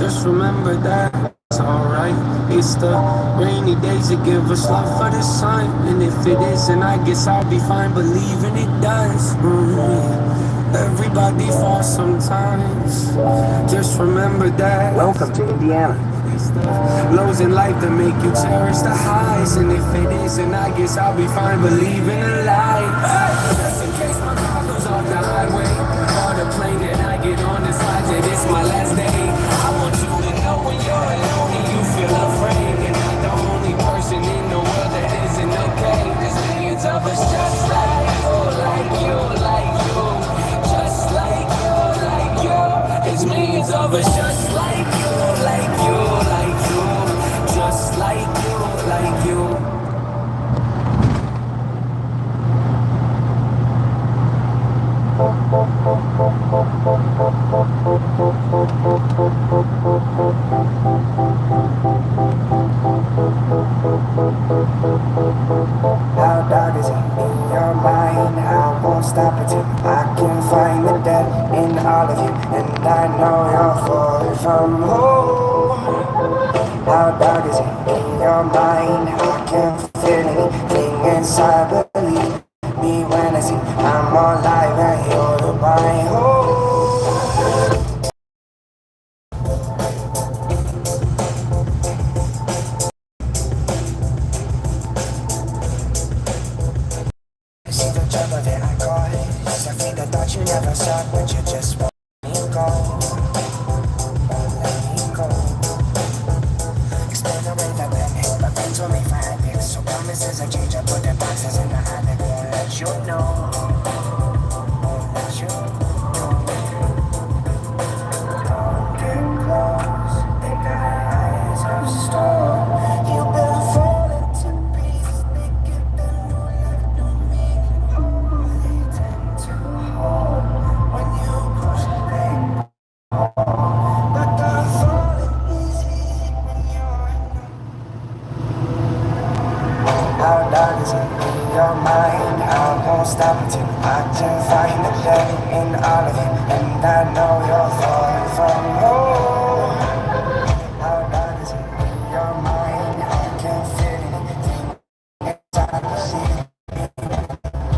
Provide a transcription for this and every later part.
Just remember that it's alright. It's the rainy days that give us love for the sun. And if it isn't, I guess I'll be fine believing it does. Everybody falls sometimes. Just remember that. Welcome to Indiana. It's the lows in life that make you cherish the highs. And if it isn't, I guess I'll be fine believing in life. Just in case my car goes off the highway, or the plane that I get on decides that it's my last day. I want you to know when you're alone and you feel afraid, you're not the only person in the world that isn't okay. There's millions of us just like you, like you, like you, just like you, like you. There's millions of us just like you, like you, like you, just like you, like you. How dark is it in your mind? I won't stop until I can find the dead in all of you, and I know you're falling from home. How dark is it in your mind? I can feel anything inside. Believe me when I see I'm alive and you're my home. See the trouble that I caused. I think I thought you never saw, but you just won't let me go. Won't let me go. Explain away the panic, but friends told me for habits. So promises I change, I put the boxes in the attic. Won't let you know. Won't let you know. Don't get close. They got eyes of stone. You've been falling to pieces. They get the new life to me. They tend to hold when you push back. But the falling is easy when you're alone. How dark is it in your mind? I won't stop until I can find the dead in all of you, and I know you're falling from home. How dark is it in your mind? I can feel anything inside of you.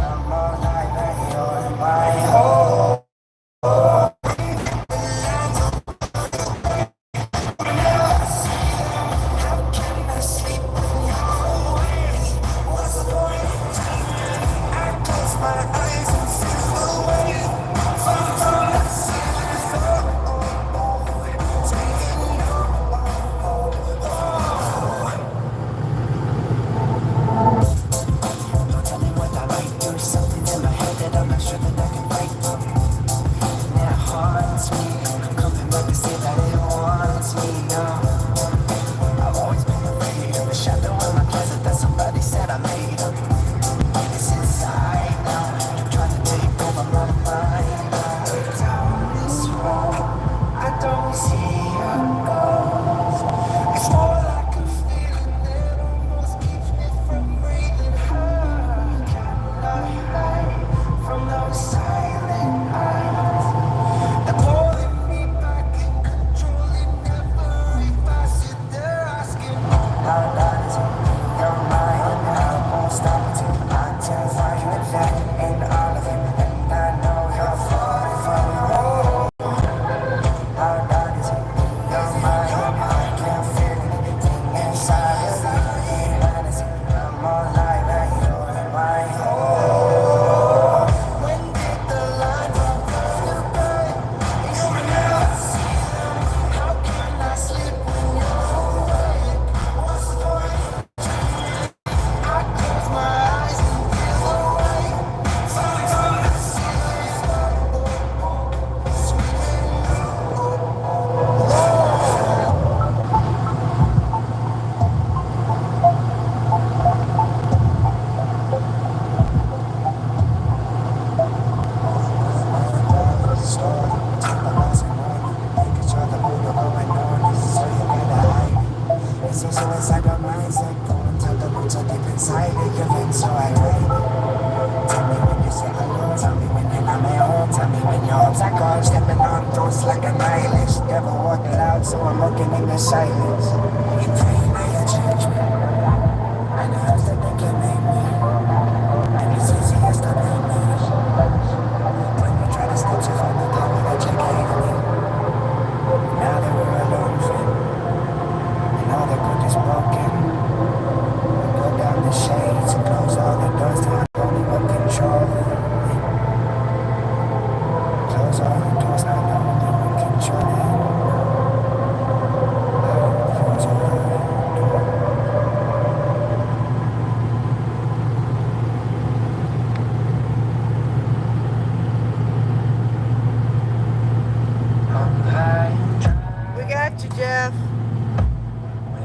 I'm alive and you're my home. How can I sleep when you're away? What's the point? I close my eyes and feel the weight from the ceiling. Never walk loud, so I'm looking in the silence. You pray may I change me, and the hurts that they can make me, and it's easiest to blame me. When you try to step to find the power that you gave me, now that we're alone, friend, and all the good is broken. We go down the shades and close all the doors to have only one control. Close all the doors, I know only one control it. Close all the doors. We got you, Jeff.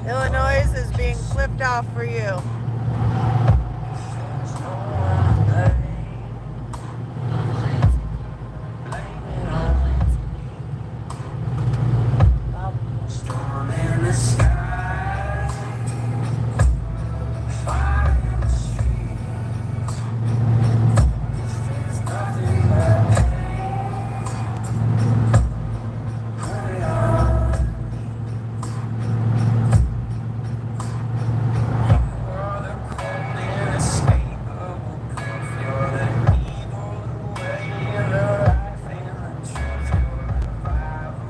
Illinois is being flipped off for you. Storm in the sky, fire in the streets. There's nothing but pain. Put it on. You are the cold inescapable proof. You're the evil, the way, the life, and the truth. You're the Bible.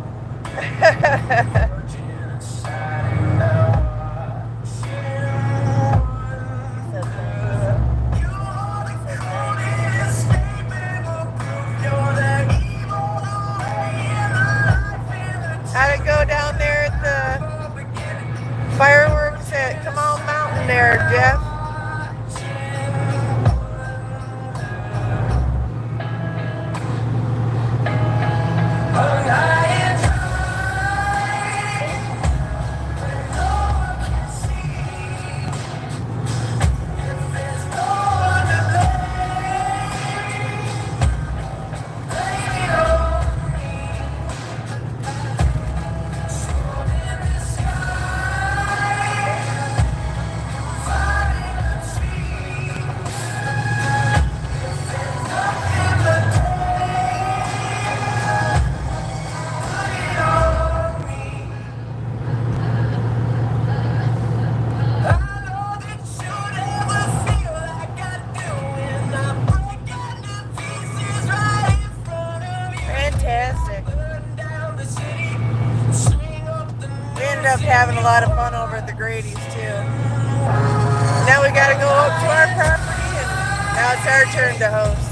How'd it go down there at the fireworks at Come On Mountain there, Jeff? Fantastic. We ended up having a lot of fun over at the Grady's too. Now we gotta go up to our property and now it's our turn to host.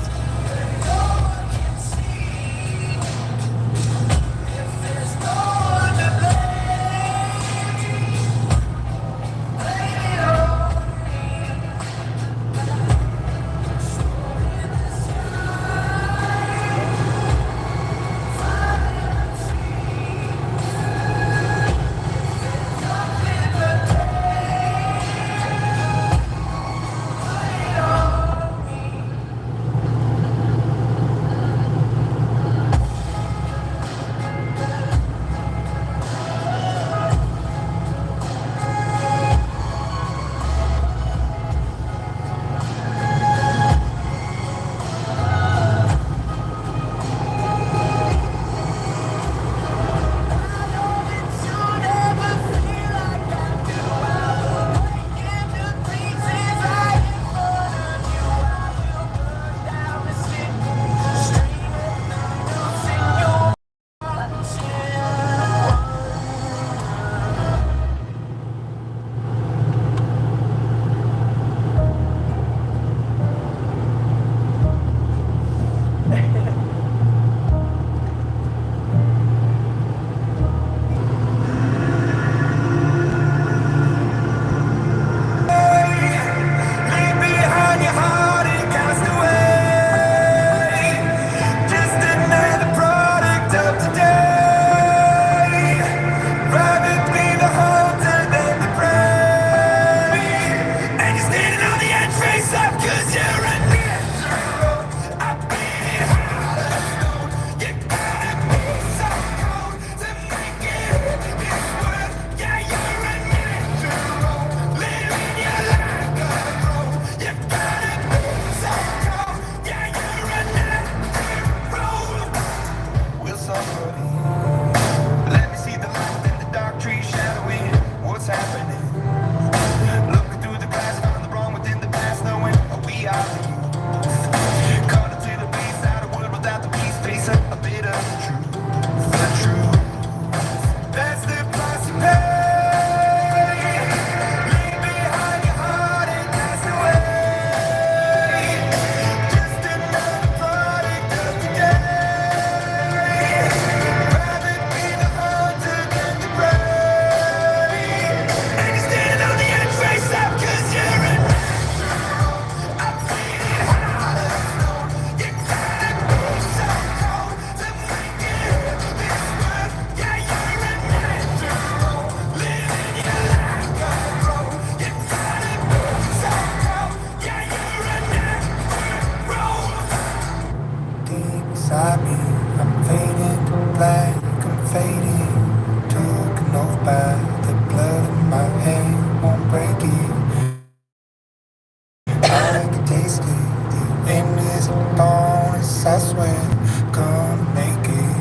by the blood in my hand won't break it. I can taste it. The end is a bonus, I swear. Gonna make it.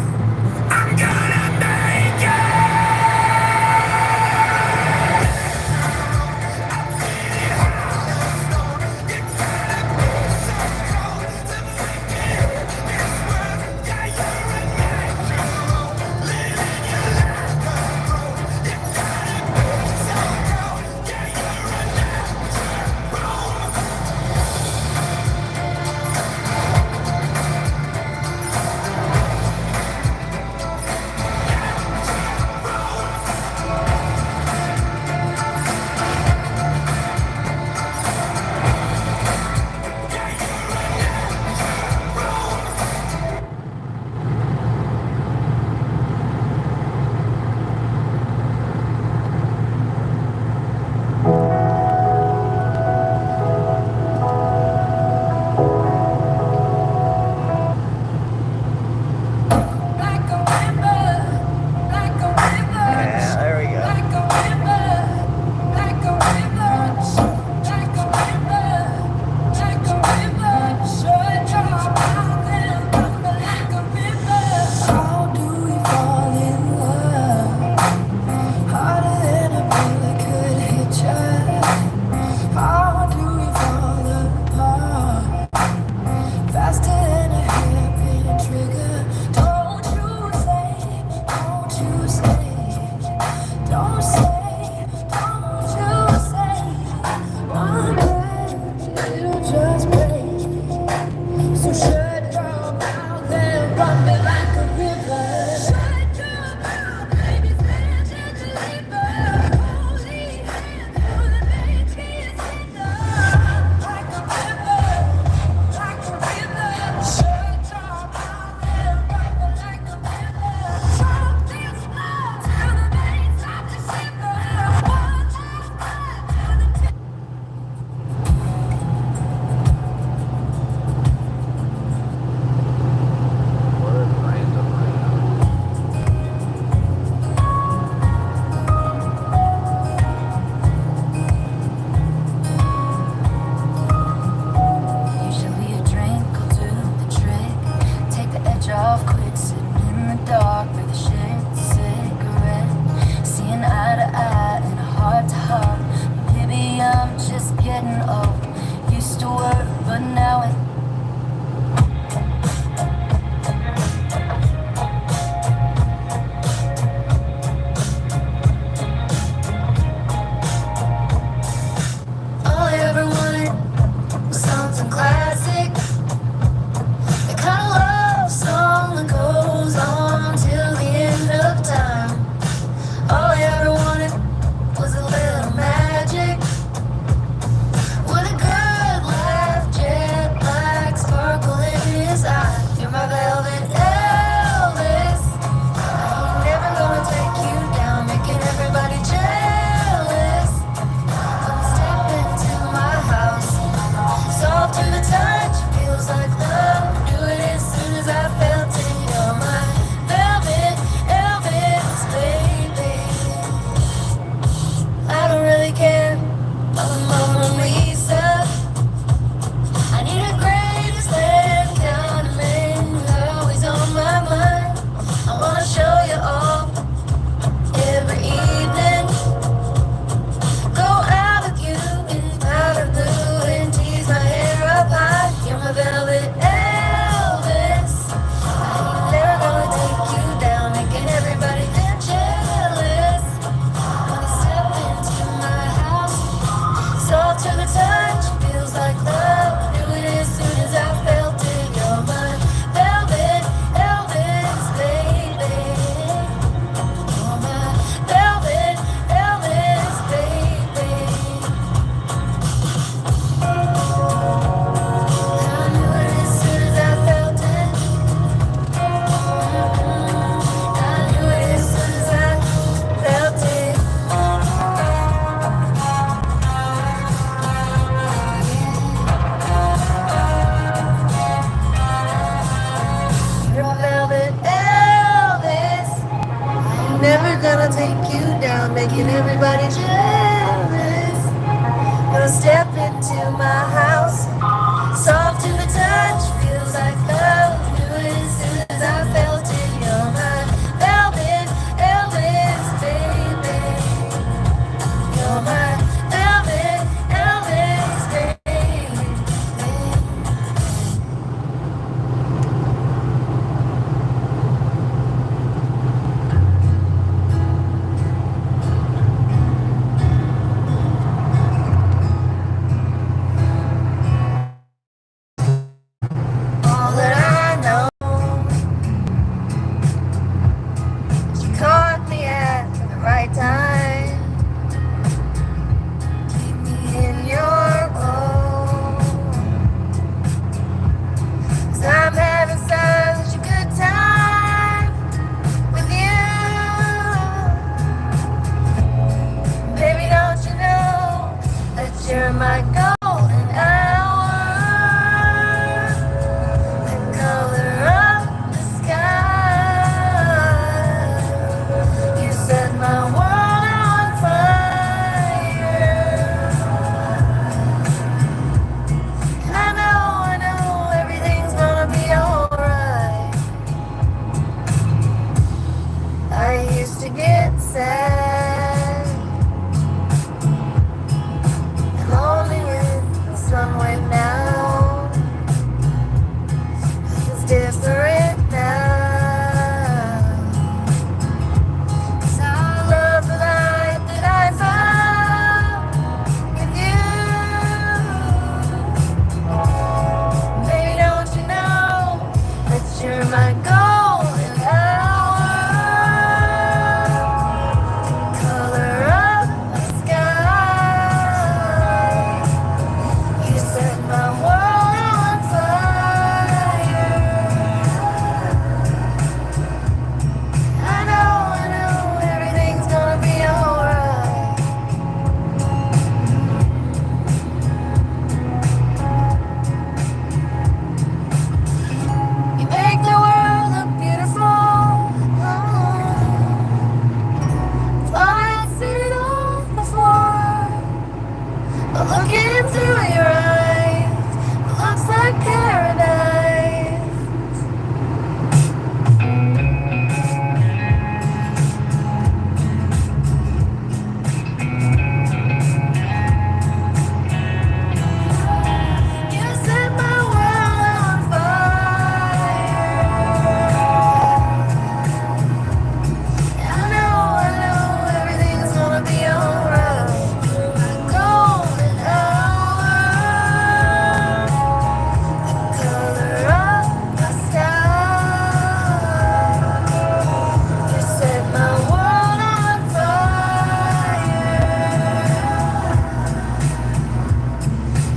Never gonna take you down, making everybody jealous. Gonna step into my house, soft to the touch, feels like love. Knew it as soon as I felt it. You're my velvet, Elvis, baby. You're my velvet, Elvis, baby. All that I know, you caught me at the right time. Keep me in your glow, 'cause I'm having such a good time with you. Baby, don't you know that you're my golden hour? The color of the sky. You set my world on fire. I know everything's gonna be alright. I used to get sad and lonely when the sun went down. It's different now. 'Cause I love the life that I found with you. Baby, don't you know that you're my golden hour? Color of the sky. You set my world on fire. I know everything's gonna be alright. You make the world look beautiful. Thought I'd seen it all before, but looking through your eyes, it looks like paradise. You set my world on fire. I know everything's gonna be alright. My golden hour, the color of the sky. You set my world on fire.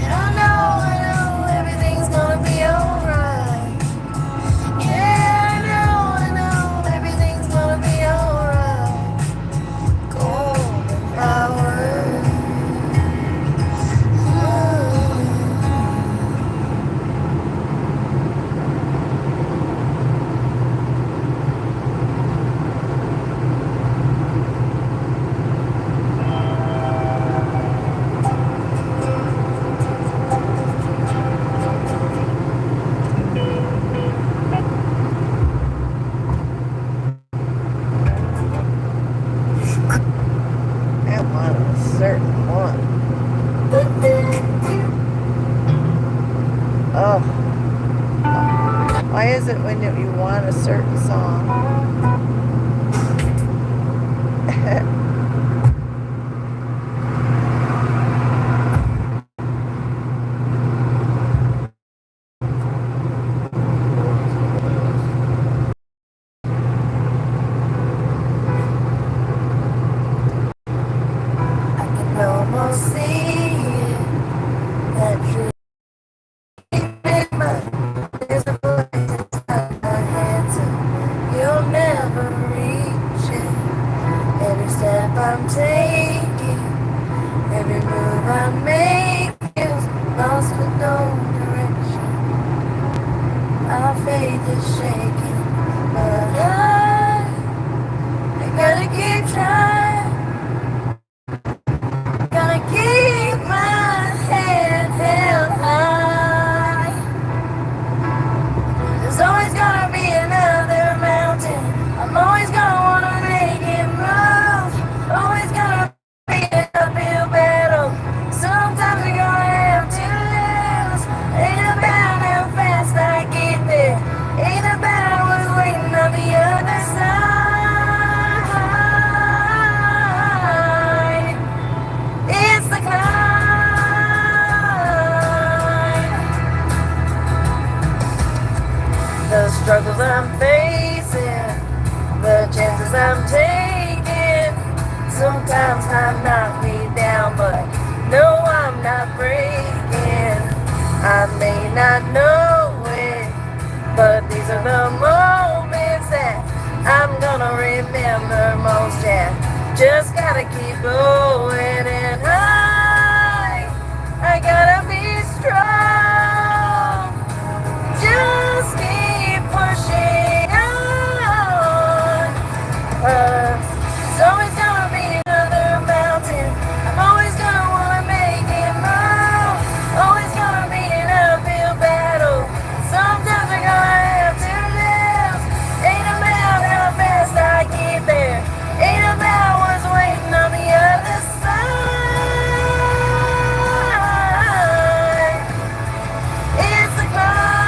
And I know everything's gonna be alright. Yeah, I know everything's gonna be alright. Golden hour. I want a certain one. Oh. Why is it when you want a certain song? I can almost see it, that dream in my visible inside my hands, and you'll never reach it. Every step I'm taking, every move I make is lost with no direction. My faith is shaking, but I got time. Gonna keep my head held high. There's always gonna be another mountain. I'm always gonna wanna make it move. Always gonna be an uphill battle. Sometimes we're gonna have to lose. Ain't about how fast I get there. Ain't about what's waiting on the other side. It's the climb. The struggles I'm facing, the chances I'm taking. Sometimes time knock me down, but no, I'm not breaking. I may not know it, but these are the moments that I'm gonna remember most. Yeah, just gotta keep going and I gotta be strong. Just keep pushing on. There's always gonna be another mountain. I'm always gonna wanna make it move. Always gonna be an uphill battle. Sometimes we're gonna have to lose. Ain't about how fast I get there. Ain't about what's waiting on the other side. It's the climb.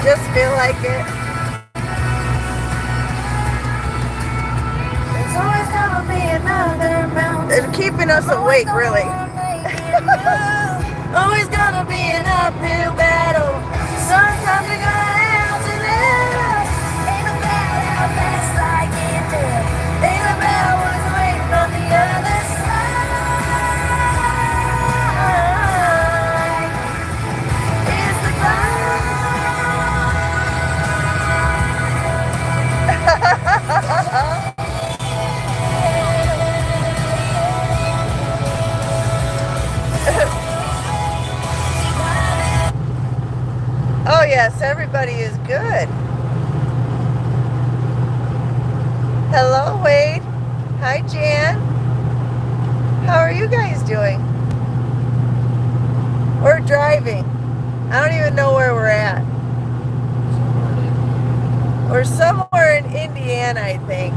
Just feel like it. There's always gonna be another mountain. They're keeping us awake, really. Always gonna be an uphill battle. Sometimes we're gonna have to lose. Ain't about how fast I get there. Ain't about what's waiting on the other side. It's the Oh yes, everybody is good. Hello, Wade. Hi, Jan. How are you guys doing? We're driving. I don't even know where we're at. We're somewhere in Indiana, I think.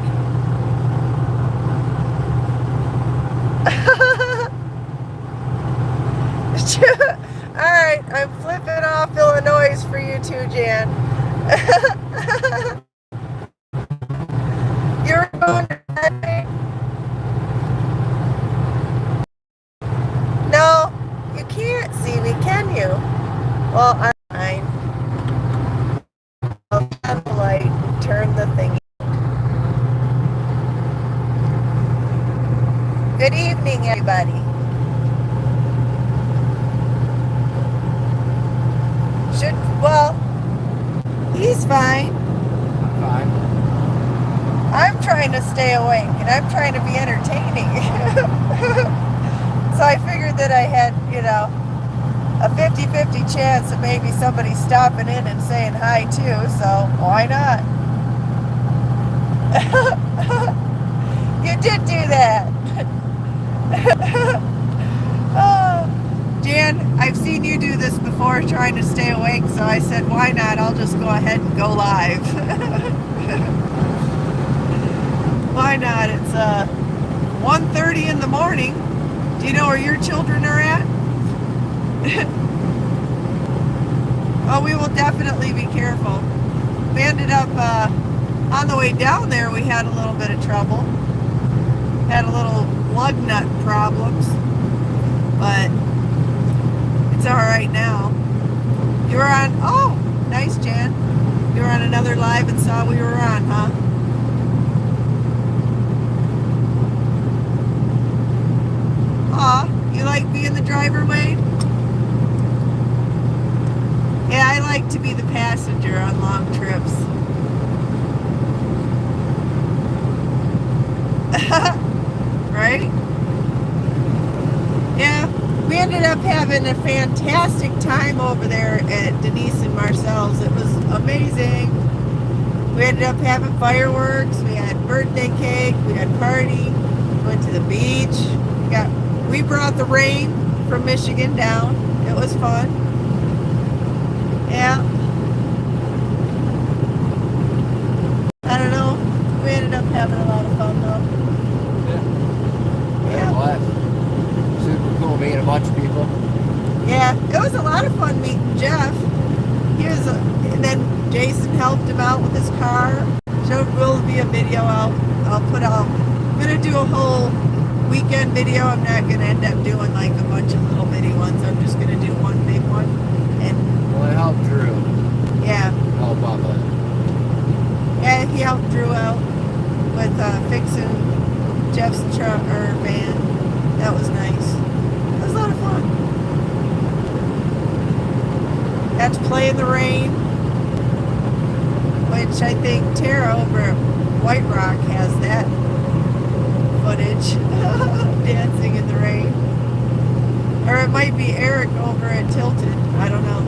Alright, I'm flipping off Illinois for you too, Jan. You're going to Sunday? No, you can't see me, can you? Well, I'm fine. I'll turn the light and turn the thing. Good evening, everybody. Well, he's fine. I'm fine. I'm trying to stay awake and I'm trying to be entertaining. So I figured that I had, a 50-50 chance of maybe somebody stopping in and saying hi too, so why not? You did do that. Oh. Jan, I've seen you do this before trying to stay awake, so I said, why not? I'll just go ahead and go live. Why not? It's 1:30 in the morning. Do you know where your children are at? Oh, we will definitely be careful. We ended up, on the way down there, we had a little bit of trouble. Had a little lug nut problems. But it's all right now. You were on, oh, nice, Jan. You were on another live and saw we were on, huh? Aw, you like being the driver, Wade? Yeah, I like to be the passenger on long trips. Right? Yeah, we ended up having a fantastic time over there at Denise and Marcel's. It was amazing. We ended up having fireworks, we had birthday cake, we had party, went to the beach. We brought the rain from Michigan down. It was fun. Yeah. I don't know. We ended up having a lot of fun though. Yeah. What? Super cool meeting a bunch of people. Yeah, it was a lot of fun meeting Jeff. And then Jason helped him out with his car. There will be a video I'll put out. I'm gonna do a whole weekend video. I'm not gonna end up doing like a bunch of little bitty ones. I'm just gonna do one big one. And Well, it helped Drew. yeah, Oh, Bubba. yeah, he helped Drew out with fixing Jeff's truck or van. That was nice. It was a lot of fun. Got to play in the rain, which I think Tara over at White Rock has that footage. Dancing in the rain. Or it might be Eric over at Tilted. I don't know.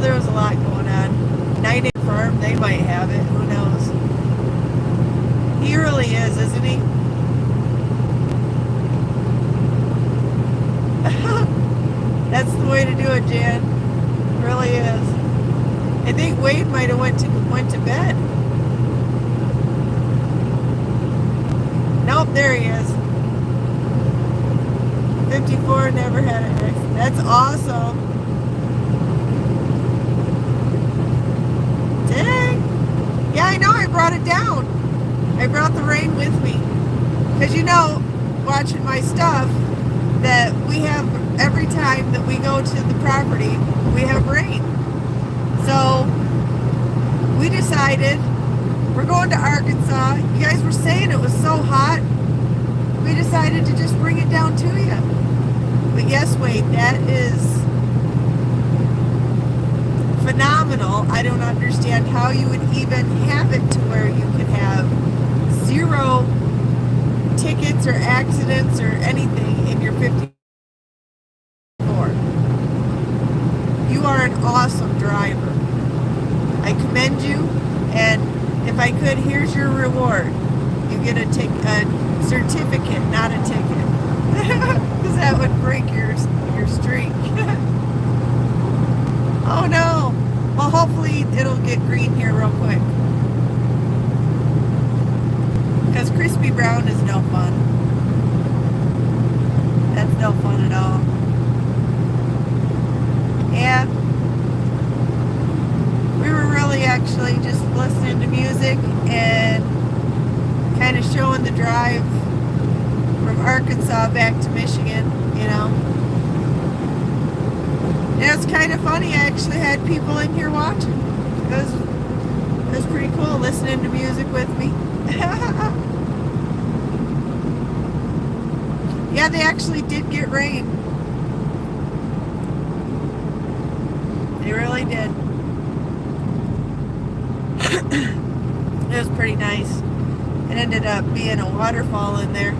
There was a lot going on. Night in Farm, they might have it. Who knows? He really is, isn't he? That's the way to do it, Jan. It really is. I think Wade might have went to bed. Nope, there he is. 54 never had an accident. That's awesome. Dang. Yeah, I know. I brought it down. I brought the rain with me. Because watching my stuff, that we have every time that we go to the property, we have rain. So we decided we're going to Arkansas. You guys were saying it was so hot. We decided to just bring it down to you. But yes, Wade, that is phenomenal. I don't understand how you would even have it to where you could have 0 tickets or accidents or anything in your 54. You are an awesome driver. I commend you, and if I could, here's your reward. You get a certificate, not a ticket, because that would break your streak. Oh no! Well, hopefully it'll get green here real quick. Because crispy brown is no fun. That's no fun at all. Yeah. We were really actually just listening to music and kind of showing the drive from Arkansas back to Michigan, And it's kind of funny. I actually had people in here watching. It was pretty cool listening to music with me. Yeah, they actually did get rain. They really did. It was pretty nice. It ended up being a waterfall in there.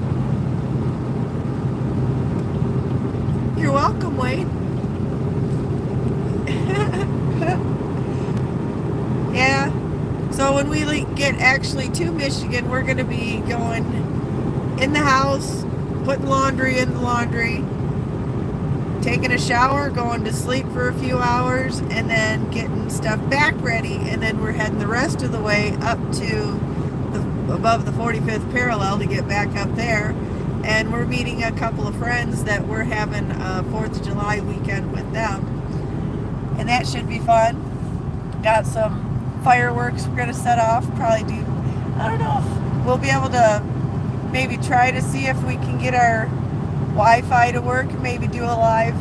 You're welcome, Wade. Yeah. So when we get actually to Michigan, we're going to be going in the house, putting laundry in the laundry, taking a shower, going to sleep for a few hours, and then getting stuff back ready. And then we're heading the rest of the way up to above the 45th parallel to get back up there. And we're meeting a couple of friends that we're having a 4th of July weekend with them. And that should be fun. Got some fireworks we're going to set off. Probably do, I don't know if we'll be able to maybe try to see if we can get our Wi-Fi to work. Maybe do a live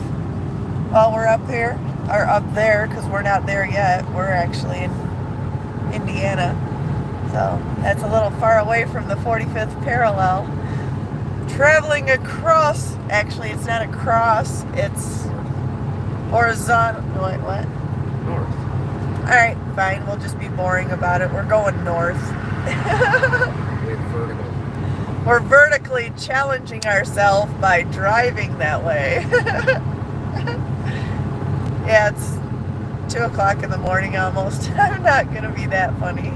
while we're up here. Or up there, because we're not there yet. We're actually in Indiana. So that's a little far away from the 45th parallel. Traveling across, actually it's not across, it's horizontal. What? North. Alright, fine, we'll just be boring about it. We're going north. way vertical. We're vertically challenging ourselves by driving that way. Yeah, it's 2 o'clock in the morning almost. I'm not going to be that funny.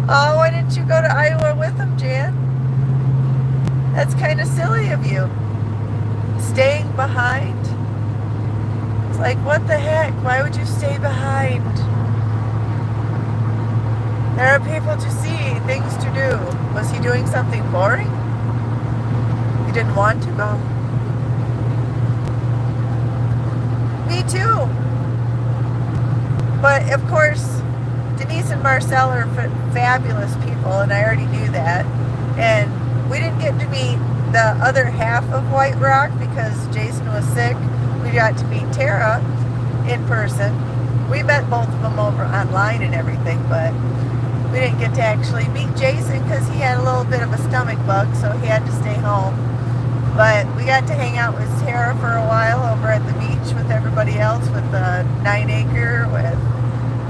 Oh, why didn't you go to Iowa with them, Jan? That's kind of silly of you. Staying behind. It's like, what the heck? Why would you stay behind? There are people to see, things to do. Was he doing something boring? He didn't want to go? Me too. But of course, Denise and Marcel are fabulous people, and I already knew that. And we didn't get to meet the other half of White Rock because Jason was sick. We got to meet Tara in person. We met both of them over online and everything, but we didn't get to actually meet Jason because he had a little bit of a stomach bug, so he had to stay home. But we got to hang out with Tara for a while over at the beach with everybody else, with the 9 Acre, with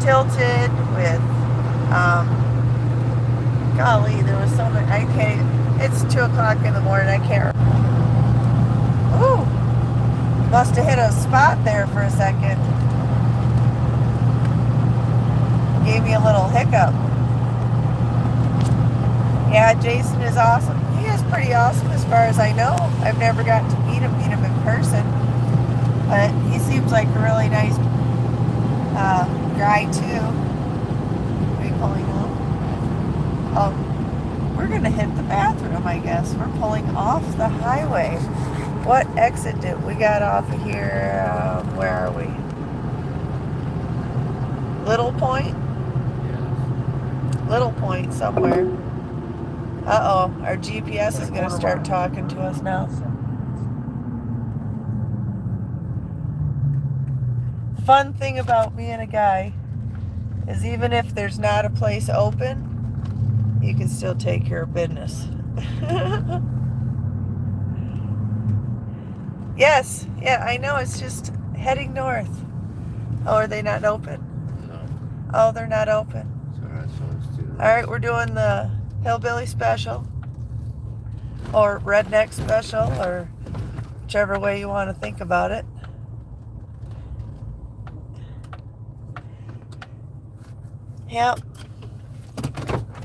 Tilted, with, golly, there was so many, I can't, it's 2 o'clock in the morning, I can't remember. Ooh, must have hit a spot there for a second. Gave me a little hiccup. Yeah, Jason is awesome. He is pretty awesome as far as I know. I've never gotten to meet him in person. But he seems like a really nice guy too. Are you pulling up? Oh, we're going to hit the bathroom, I guess. We're pulling off the highway. What exit did we got off of here? Where are we? Little Point? Little Point somewhere. Uh-oh, our GPS is going to start talking to us now. Fun thing about being a guy is even if there's not a place open, you can still take care of business. Yes, yeah, I know, it's just heading north. Oh, are they not open? No. Oh, they're not open. So let's do this. Alright, we're doing the Hillbilly Special, or Redneck Special, or whichever way you want to think about it. Yep.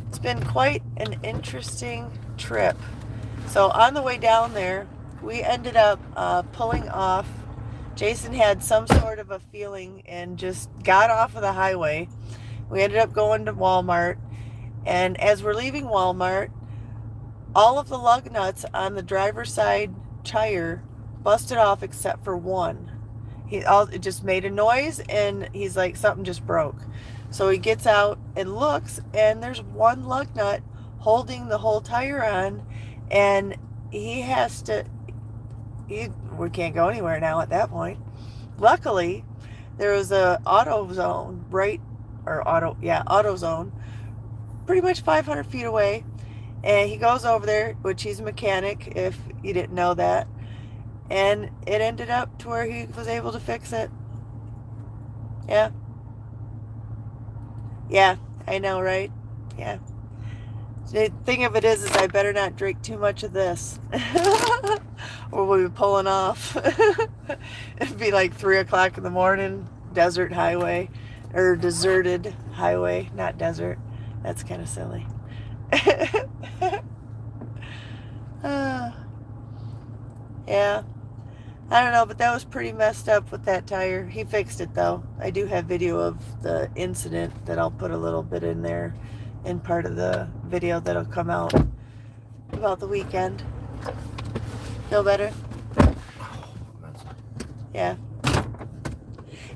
It's been quite an interesting trip. So on the way down there, we ended up pulling off. Jason had some sort of a feeling and just got off of the highway. We ended up going to Walmart. And as we're leaving Walmart, all of the lug nuts on the driver's side tire busted off except for one. It just made a noise, and he's like, something just broke. So he gets out and looks, and there's one lug nut holding the whole tire on, and we can't go anywhere now at that point. Luckily, there was a AutoZone AutoZone pretty much 500 feet away, and he goes over there, which he's a mechanic, if you didn't know that, and it ended up to where he was able to fix it. Yeah, I know, right? Yeah. The thing of it is I better not drink too much of this or we'll be pulling off. It'd be like 3 o'clock in the morning, desert highway, or deserted highway, not desert. That's kind of silly. Yeah. I don't know, but that was pretty messed up with that tire. He fixed it, though. I do have video of the incident that I'll put a little bit in there in part of the video that'll come out about the weekend. Feel better? Yeah.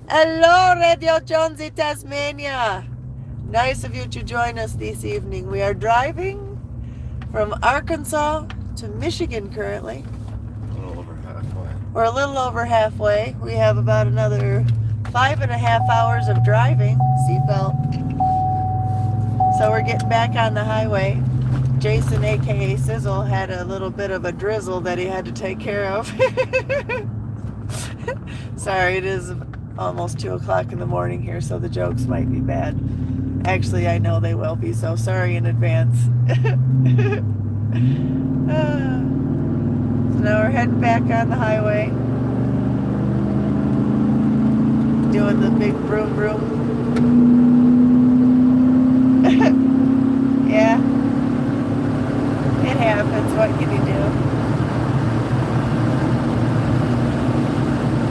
Hello, Radio Jonesy, Tasmania. Nice of you to join us this evening. We are driving from Arkansas to Michigan currently. We're a little over halfway. We have about another 5.5 hours of driving. Seatbelt. So we're getting back on the highway. Jason, aka Sizzle, had a little bit of a drizzle that he had to take care of. Sorry, it is almost 2 o'clock in the morning here, so the jokes might be bad. Actually, I know they will be, so sorry in advance. So now we're heading back on the highway. Doing the big vroom vroom. Yeah. It happens. What can you do?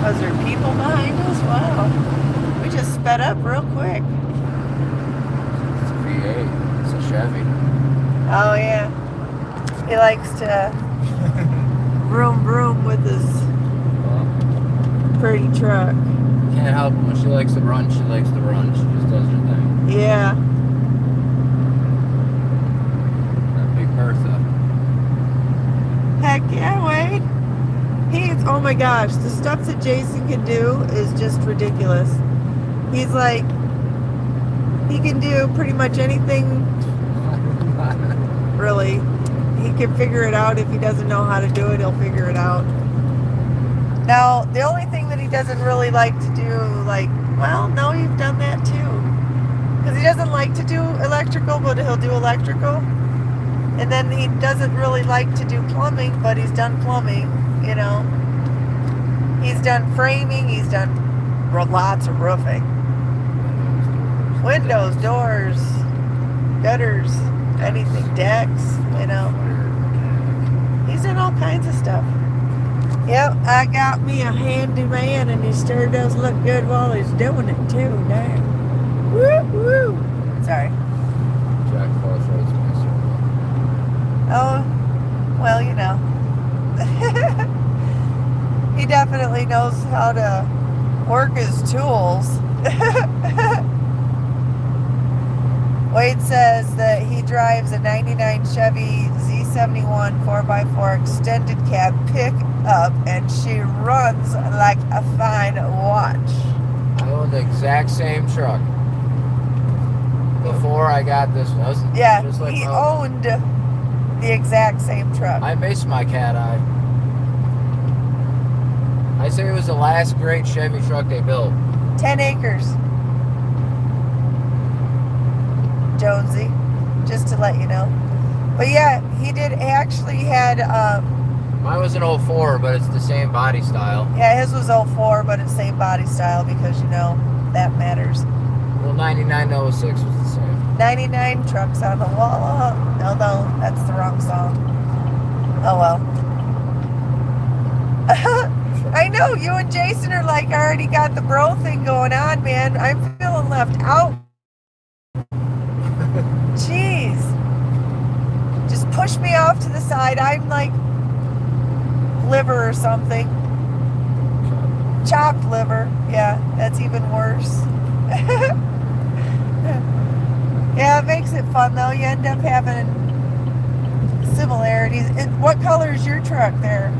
Was there people behind us? Wow. We just sped up real quick. It's a V8. It's a Chevy. Oh, yeah. He likes to vroom vroom with his pretty truck. Can't help it. When she likes to run, she likes to run. She just does her thing. Yeah. That big Bertha. Heck yeah, Wade. He's, oh my gosh, the stuff that Jason can do is just ridiculous. He's like, he can do pretty much anything, really. He can figure it out. If he doesn't know how to do it, he'll figure it out. Now, the only thing that he doesn't really like to do, like, well, no, you've done that too. Because he doesn't like to do electrical, but he'll do electrical. And then he doesn't really like to do plumbing, but he's done plumbing, you know. He's done framing, he's done lots of roofing. Windows, doors, gutters, anything, decks, you know. He's done all kinds of stuff. Yep, I got me a handyman and he sure does look good while he's doing it too, damn. Woo woo. Sorry. Jack Frost rides myself. Oh, well, you know. He definitely knows how to work his tools. Wade says that he drives a 99 Chevy Z71 4x4 extended cab pickup and she runs like a fine watch. I own the exact same truck. Before I got this one. Yeah, just like he my own. owned the exact same truck. I miss my cat eye. I say it was the last great Chevy truck they built. 10 acres. Jonesy, just to let you know. But yeah, he actually had, Mine was an 04, but it's the same body style. yeah, his was 04, but it's same body style because, you know, that matters. Well, 99 to 06 was the same. 99 trucks on the wall. No, that's the wrong song. Oh well. I know, you and Jason are like, already got the bro thing going on, man. I'm feeling left out. Jeez. Just push me off to the side. I'm like liver or something. Chopped liver. Yeah, that's even worse. Yeah, it makes it fun though. You end up having similarities. What color is your truck there?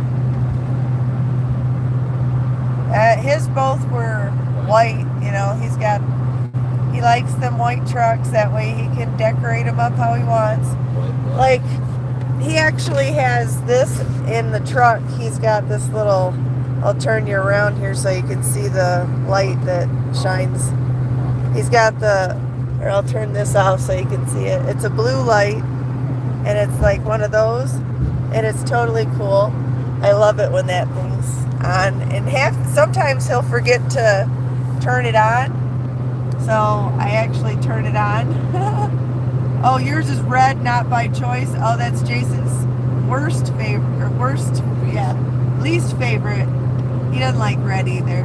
His both were white. You know, he likes them white trucks. That way he can decorate them up how he wants. Like, he actually has this in the truck. He's got this little, I'll turn you around here so you can see the light that shines. He's got or I'll turn this off so you can see it. It's a blue light, and it's like one of those, and it's totally cool. I love it when that thing's on, and sometimes he'll forget to turn it on, so I actually turn it on. Oh, yours is red, not by choice. Oh, that's Jason's least favorite. He doesn't like red either.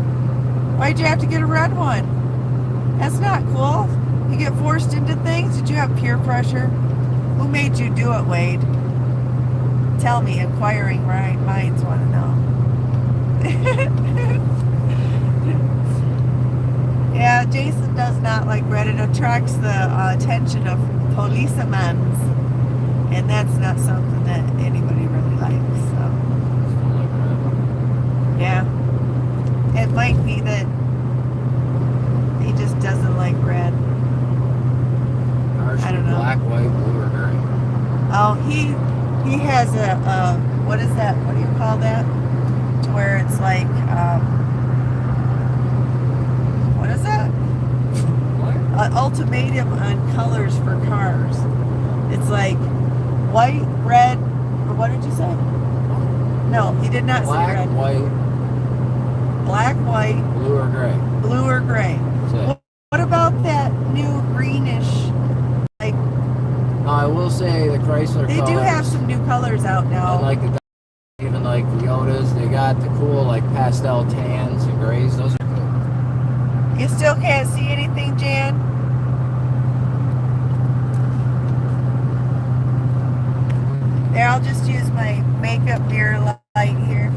Why'd you have to get a red one? That's not cool. You get forced into things? Did you have peer pressure? Who made you do it, Wade? Tell me, inquiring minds want to know. Yeah, Jason does not like red. It attracts the attention of policemen, and that's not something that anybody really likes. So, yeah, it might be that he just doesn't like red. I don't know. Black, white, blue, or green. Oh, he has a what is that? What do you call that? To where it's like What is that? What? An ultimatum on colors for cars. It's like white, red, or what did you say? No, he did not Black, say red. white, Black, white, blue, or gray. blue, or gray. That's it. What about that new greenish? Like, I will say the Chrysler they colors, do have some new colors out now. and like the even like the Yodas, they got the cool like pastel tans and grays. Those are cool. You still can't see anything, Jan? There, I'll just use my makeup mirror light here,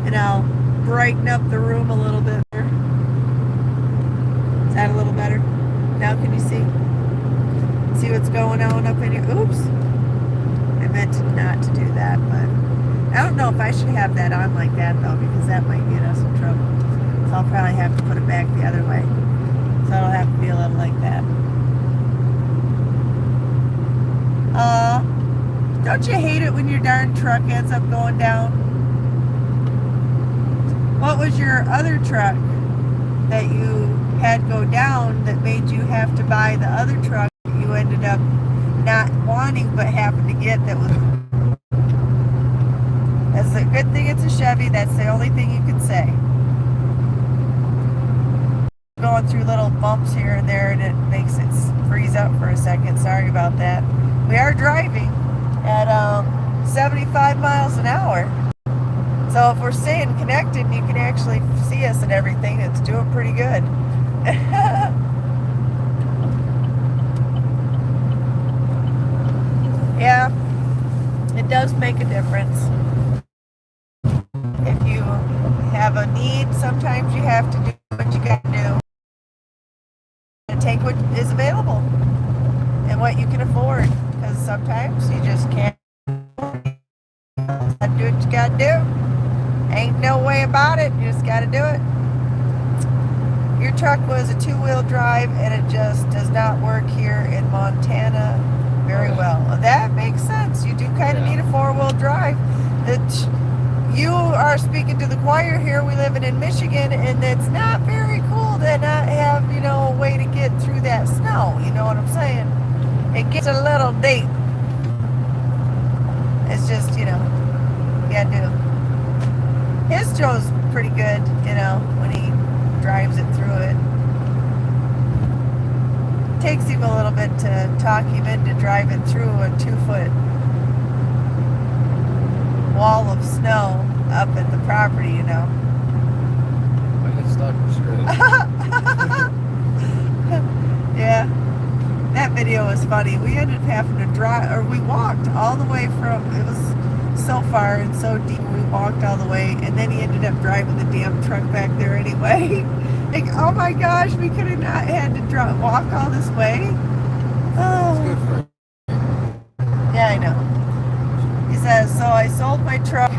and I'll brighten up the room a little bit. Is that a little better? Now can you see? See what's going on up in here? Oops. I meant not to do that, but I don't know if I should have that on like that though, because that might get us in trouble. So I'll probably have to put it back the other way. So it'll have to be a little like that. Don't you hate it when your darn truck ends up going down? What was your other truck that you had go down that made you have to buy the other truck that you ended up not wanting but happened to get that was... That's a good thing it's a Chevy. That's the only thing you can say. Going through little bumps here and there, and it makes it freeze up for a second. Sorry about that. We are driving at 75 miles an hour. So if we're staying connected, you can actually see us and everything. It's doing pretty good. Yeah, it does make a difference. If you have a need, sometimes you have to do what you got to do and take what is available and what you can afford, because sometimes you just can't do what you got to do. Ain't no way about it. You just got to do it. Your truck was a two-wheel drive, and it just does not work here in Montana very well. That makes sense. You do kind of need a four-wheel drive. You are speaking to the choir here. We live in Michigan, and it's not very cool to not have, a way to get through that snow. You know what I'm saying? It gets a little deep. It's just, you gotta do. His Joe's pretty good, when he drives it through it. Takes him a little bit to talk him into driving through a 2-foot wall of snow up at the property, I get stuck and screwed. Yeah. That video was funny. We ended up having to drive, or we walked all the way from, it was so far and so deep, we walked all the way, and then he ended up driving the damn truck back there anyway. Like, oh my gosh, we could have not had to walk all this way. It's good Oh. for Yeah, I know. He says, so I sold my truck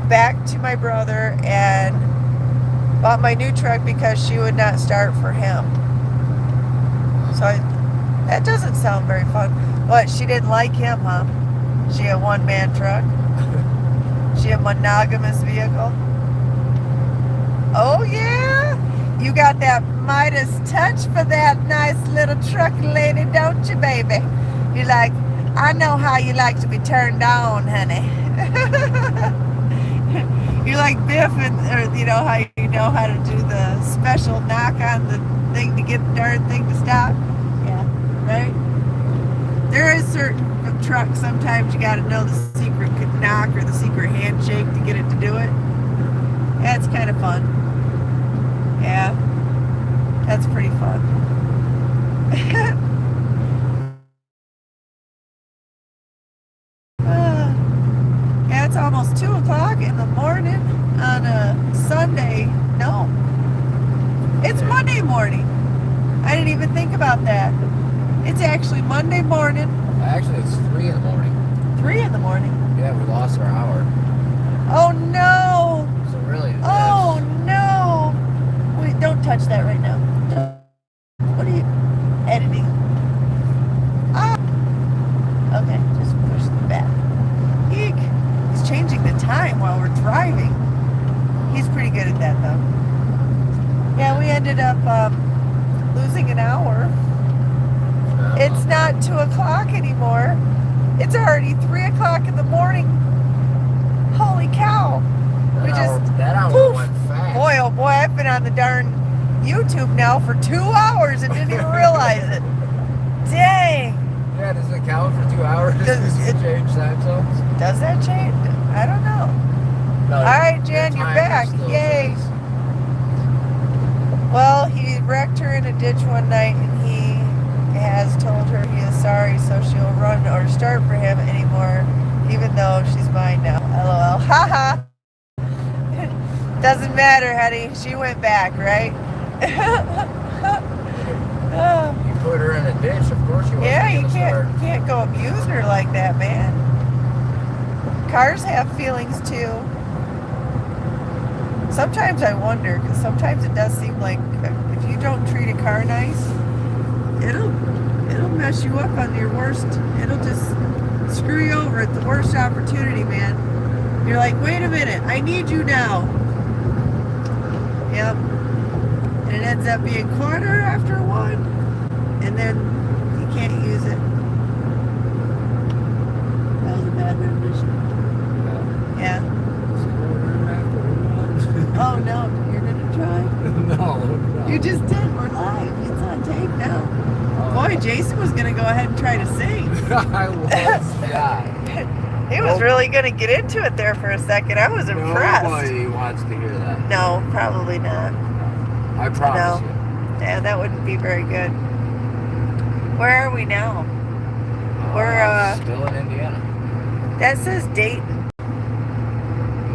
back to my brother and bought my new truck because she would not start for him. So that doesn't sound very fun. What, she didn't like him, huh? She a one-man truck? She a monogamous vehicle? Oh, yeah? You got that Midas touch for that nice little truck lady, don't you, baby? You're like, I know how you like to be turned on, honey. You're like Biff, how you know how to do the special knock on the thing to get the darn thing to stop? Yeah, right? There is certain trucks, sometimes you got to know the secret knock or the secret handshake to get it to do it. That's kind of fun. Yeah, that's pretty fun. Yeah, it's almost 2 o'clock in the morning on a Sunday. No, it's Monday morning. I didn't even think about that. It's actually Monday morning. Actually, it's 3 in the morning. 3 in the morning. Yeah, we lost our hour. Oh no! So really, Oh no! Wait, don't touch that right now. What are you editing? Ah! Okay, just push the back. Eek! He's changing the time while we're driving. He's pretty good at that though. Yeah, we ended up closing an hour. It's not 2 o'clock anymore. It's already 3 o'clock in the morning. Holy cow. That hour poof. went fast. Boy, oh boy, I've been on the darn YouTube now for 2 hours and didn't even realize it. Dang. Yeah, does it count for 2 hours? Does it change time zones? Does that change? I don't know. No, All right, Jen, your you're timer back. still Yay. says- Well, he wrecked her in a ditch one night and he has told her he is sorry, so she'll run or start for him anymore, even though she's mine now. LOL. Haha. Doesn't matter, honey. She went back, right? You put her in a ditch, of course you Yeah, you wasn't gonna start. can't go abusing her like that, man. Cars have feelings too. Sometimes I wonder, because sometimes it does seem like if you don't treat a car nice, it'll mess you up on your worst. It'll just screw you over at the worst opportunity, man. You're like, wait a minute, I need you now. Yep. And it ends up being quarter after one, and then you can't use it. That was a bad rendition. Yeah. Oh no, you're gonna try? No. You just did. We're live. It's on tape now. Boy, Jason was gonna go ahead and try to sing. I was, yeah. He was really gonna get into it there for a second. I was impressed. Nobody wants to hear that. No, probably not. I promise No. you. Yeah, that wouldn't be very good. Where are we now? We're still in Indiana. that says Dayton.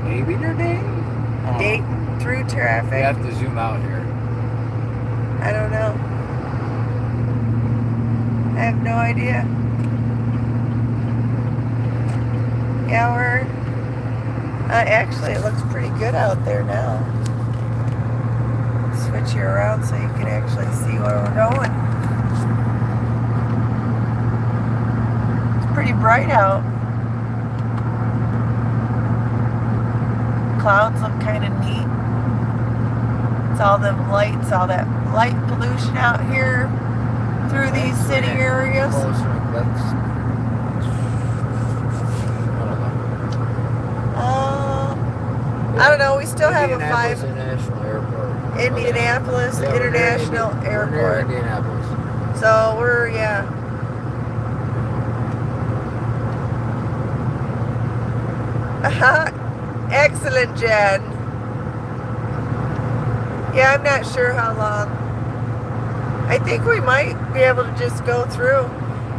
Maybe they're Dayton? Dayton through We traffic. have to zoom out here. I don't know. I have no idea. Yeah, we're actually it looks pretty good out there now. Switch you around so you can actually see where we're going. It's pretty bright out. Clouds look kind of neat. It's all them lights, all that light pollution out here through these city areas. Closer. That's. I don't know. We still have a Indianapolis 5 International Airport. Indianapolis Yeah, we're near International We're near Airport. Indianapolis. So we're excellent, Jen. Yeah, I'm not sure how long. I think we might be able to just go through.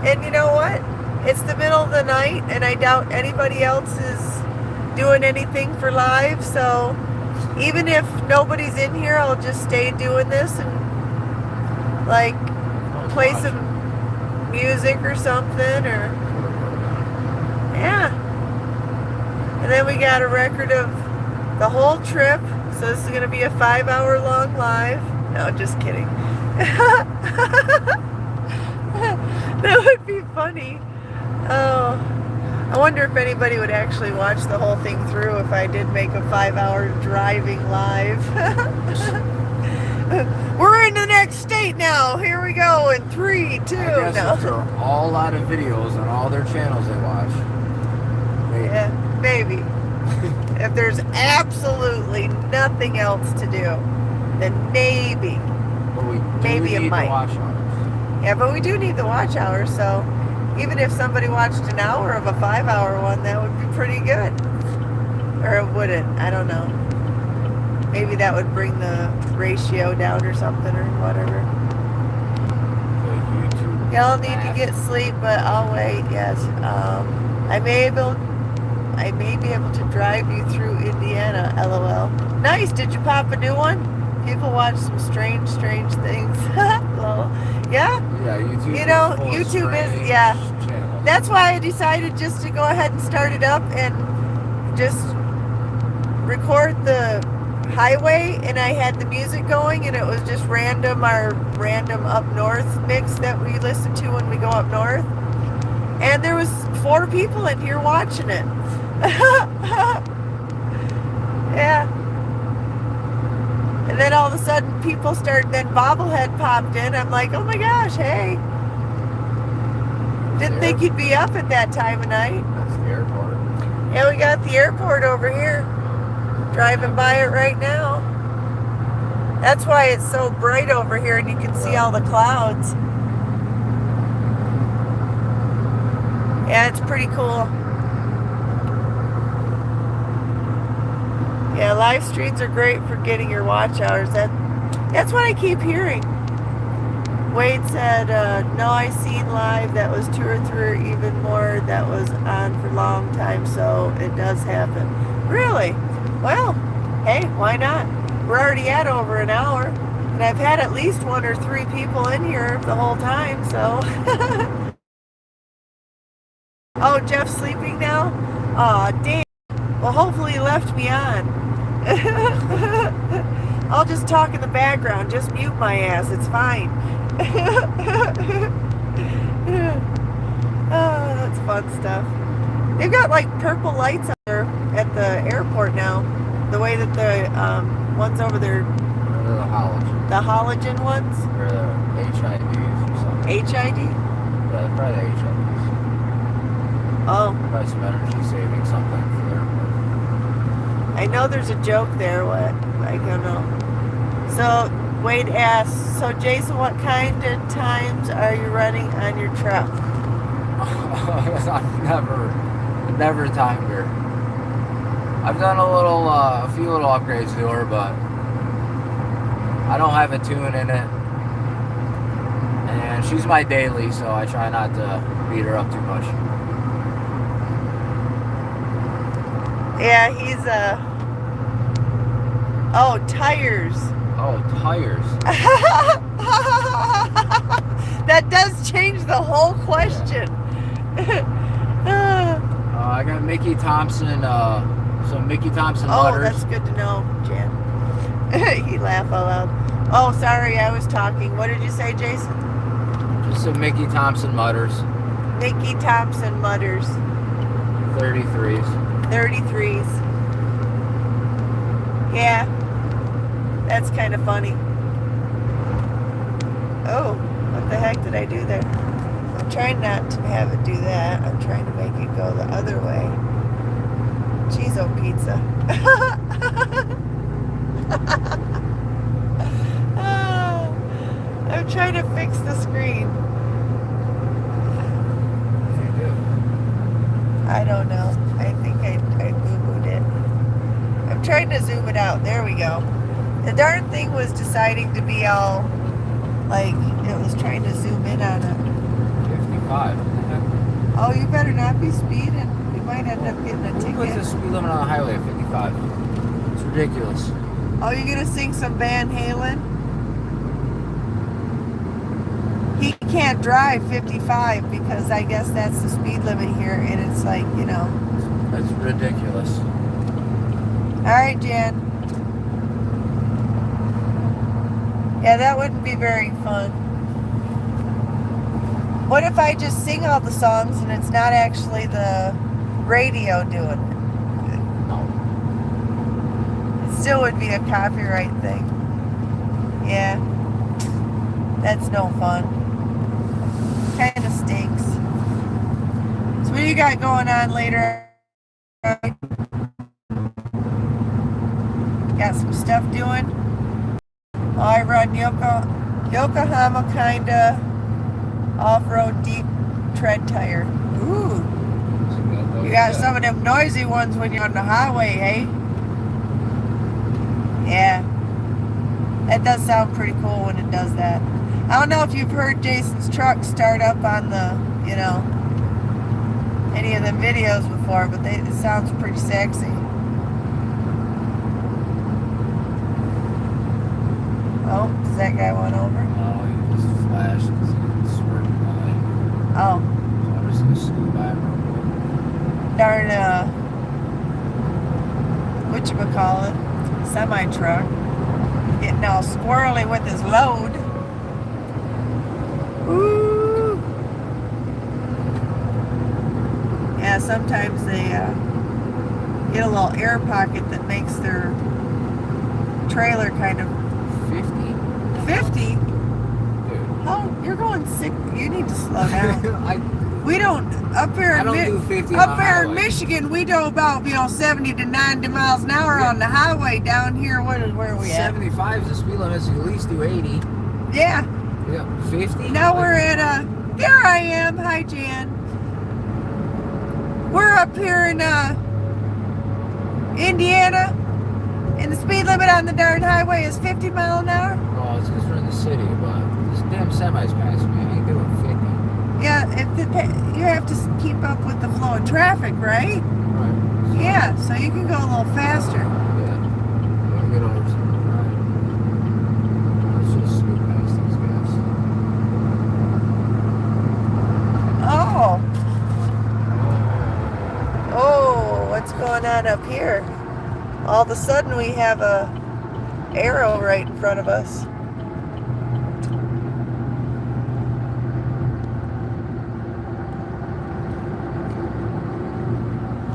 And you know what? It's the middle of the night, and I doubt anybody else is doing anything for live. So even if nobody's in here, I'll just stay doing this and like play some music or something, or yeah. And then we got a record of the whole trip. So this is going to be a 5-hour long live. No, just kidding. That would be funny. Oh, I wonder if anybody would actually watch the whole thing through if I did make a 5-hour driving live. We're in the next state now. Here we go in 3, 2. I guess No. after all lot of videos on all their channels they watch. Maybe. Yeah, maybe. If there's absolutely nothing else to do, then maybe. But we do Maybe it need might. to watch on it. Yeah, but we do need the watch hours, so even if somebody watched an hour of a 5-hour one, that would be pretty good. Or it wouldn't. I don't know. Maybe that would bring the ratio down or something or whatever. The YouTube. Y'all need to math. get sleep, but I'll wait. Yes. I may be able to drive you through Indiana. LOL. Nice. Did you pop a new one? People watch some strange things. Lol. Yeah. Yeah, YouTube. You know, is full of YouTube is- strange yeah. channels. That's why I decided just to go ahead and start it up and just record the highway, and I had the music going, and it was just our random up north mix that we listen to when we go up north. And there was 4 people in here watching it. Yeah. And then all of a sudden people started, then Bobblehead popped in. I'm like, oh my gosh, hey. Didn't think you'd be up at that time of night. That's the airport. Yeah, we got the airport over here. Driving by it right now. That's why it's so bright over here and you can see all the clouds. Yeah, it's pretty cool. Yeah, live streams are great for getting your watch hours. That's what I keep hearing. Wade said, no, I seen live that was 2 or 3 or even more that was on for a long time, so it does happen. Really? Well, hey, why not? We're already at over an hour, and I've had at least 1 or 3 people in here the whole time, so. Oh, Jeff's sleeping now? Aw, damn. Well, hopefully he left me on. I'll just talk in the background. Just mute my ass. It's fine. Oh, that's fun stuff. They've got like purple lights out there at the airport now. The way that the ones over there, Or the halogen. the halogen ones, Or the HIDs or something. HID. Yeah, probably the HIDs. Oh, Probably some energy saving something for the airport. I know there's a joke there. What? I don't know. So Wade asks, so Jason, what kind of times are you running on your truck? I've never timed her. I've done a few little upgrades to her, but I don't have a tune in it. And she's my daily, so I try not to beat her up too much. Yeah, he's oh, tires. Oh, tires. That does change the whole question. I got Mickey Thompson, some Mickey Thompson Oh, letters. that's good to know, Jan. He laughed out loud. Oh, sorry, I was talking. What did you say, Jason? Just some Mickey Thompson mutters. Mickey Thompson mutters. 33s. 33s. Yeah. That's kind of funny. Oh, what the heck did I do there? I'm trying not to have it do that. I'm trying to make it go the other way. Cheezo pizza. I'm trying to fix the screen. I don't know. I think I boo-booed it. I'm trying to zoom it out. There we go. The darn thing was deciding to be all, like, it was trying to zoom in on it. 55. Oh, you better not be speeding. You might end up getting a Who puts the ticket. speed limit on the highway at 55? It's ridiculous. Oh, you gonna sing some Van Halen? He can't drive 55 because I guess that's the speed limit here, and it's like, you know. That's ridiculous. All right, Jan. Yeah, that wouldn't be very fun. What if I just sing all the songs and it's not actually the radio doing it? No. It still would be a copyright thing. Yeah. That's no fun. Kind of stinks. So what do you got going on later? Got some stuff doing? I run Yokohama kinda off-road deep tread tire. Ooh. You got some of them noisy ones when you're on the highway, hey? Yeah. That does sound pretty cool when it does that. I don't know if you've heard Jason's truck start up on the, you know, any of the videos before, but it sounds pretty sexy. Oh, does that guy want over? No, he just flashed and swerved by. Oh, So I'm just gonna scoot by him real darn, whatchamacallit, semi-truck, getting all squirrely with his load. Ooh. Yeah, sometimes they get a little air pocket that makes their trailer kind of 50? Dude. Oh, you're going sick. You need to slow down. We don't up here I in don't do 50 on up the here in highway. Michigan. We do about 70 to 90 miles an hour on the highway. Down here, where are we at? 75 is the speed limit, so you at least do 80. Yeah. Yeah, 50? Now we're at there I am. Hi, Jan. We're up here in Indiana, and the speed limit on the darn highway is 50 mile an hour. Oh, it's because we're in the city, but this damn semi's passing me. I ain't doing 50. Yeah, you have to keep up with the flow of traffic, right? Right. So, Yeah, so you can go a little faster. Yeah. I'm gonna get over some. Right. Let's just scoot past these guys. Oh. Oh, what's going on up here? All of a sudden we have a arrow right in front of us.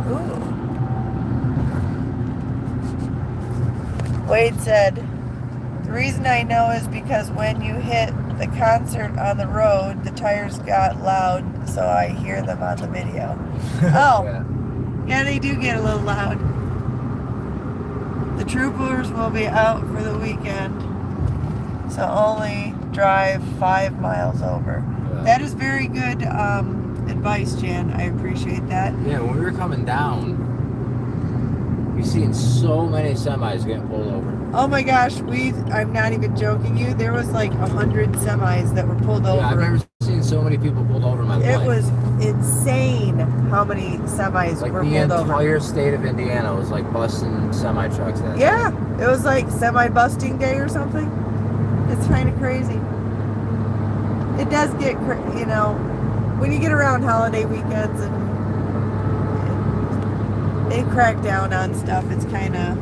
Ooh. Wade said, the reason I know is because when you hit the concert on the road, the tires got loud, so I hear them on the video. Oh, yeah, they do get a little loud. The troopers will be out for the weekend, so only drive 5 miles over. Yeah. That is very good advice, Jan. I appreciate that. Yeah, when we were coming down, we've seen so many semis getting pulled over. Oh my gosh, I'm not even joking you. There was like 100 semis that were pulled over. Yeah, I've never seen so many people pulled over in my life. It was insane how many semis like were the pulled over. entire state of Indiana was like busting semi trucks. That Yeah, it was like semi-busting day or something. It's kind of crazy. It does get, when you get around holiday weekends and they crack down on stuff, it's kind of,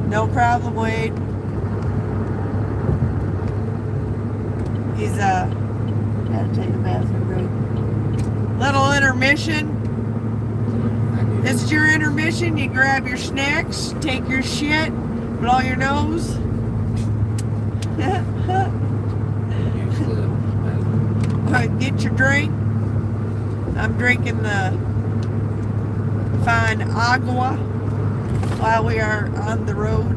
no problem, Wade. He's, gotta take a bathroom break. Little intermission. This is your intermission. You grab your snacks, take your shit, blow your nose. Get your drink. I'm drinking the fine agua while we are on the road.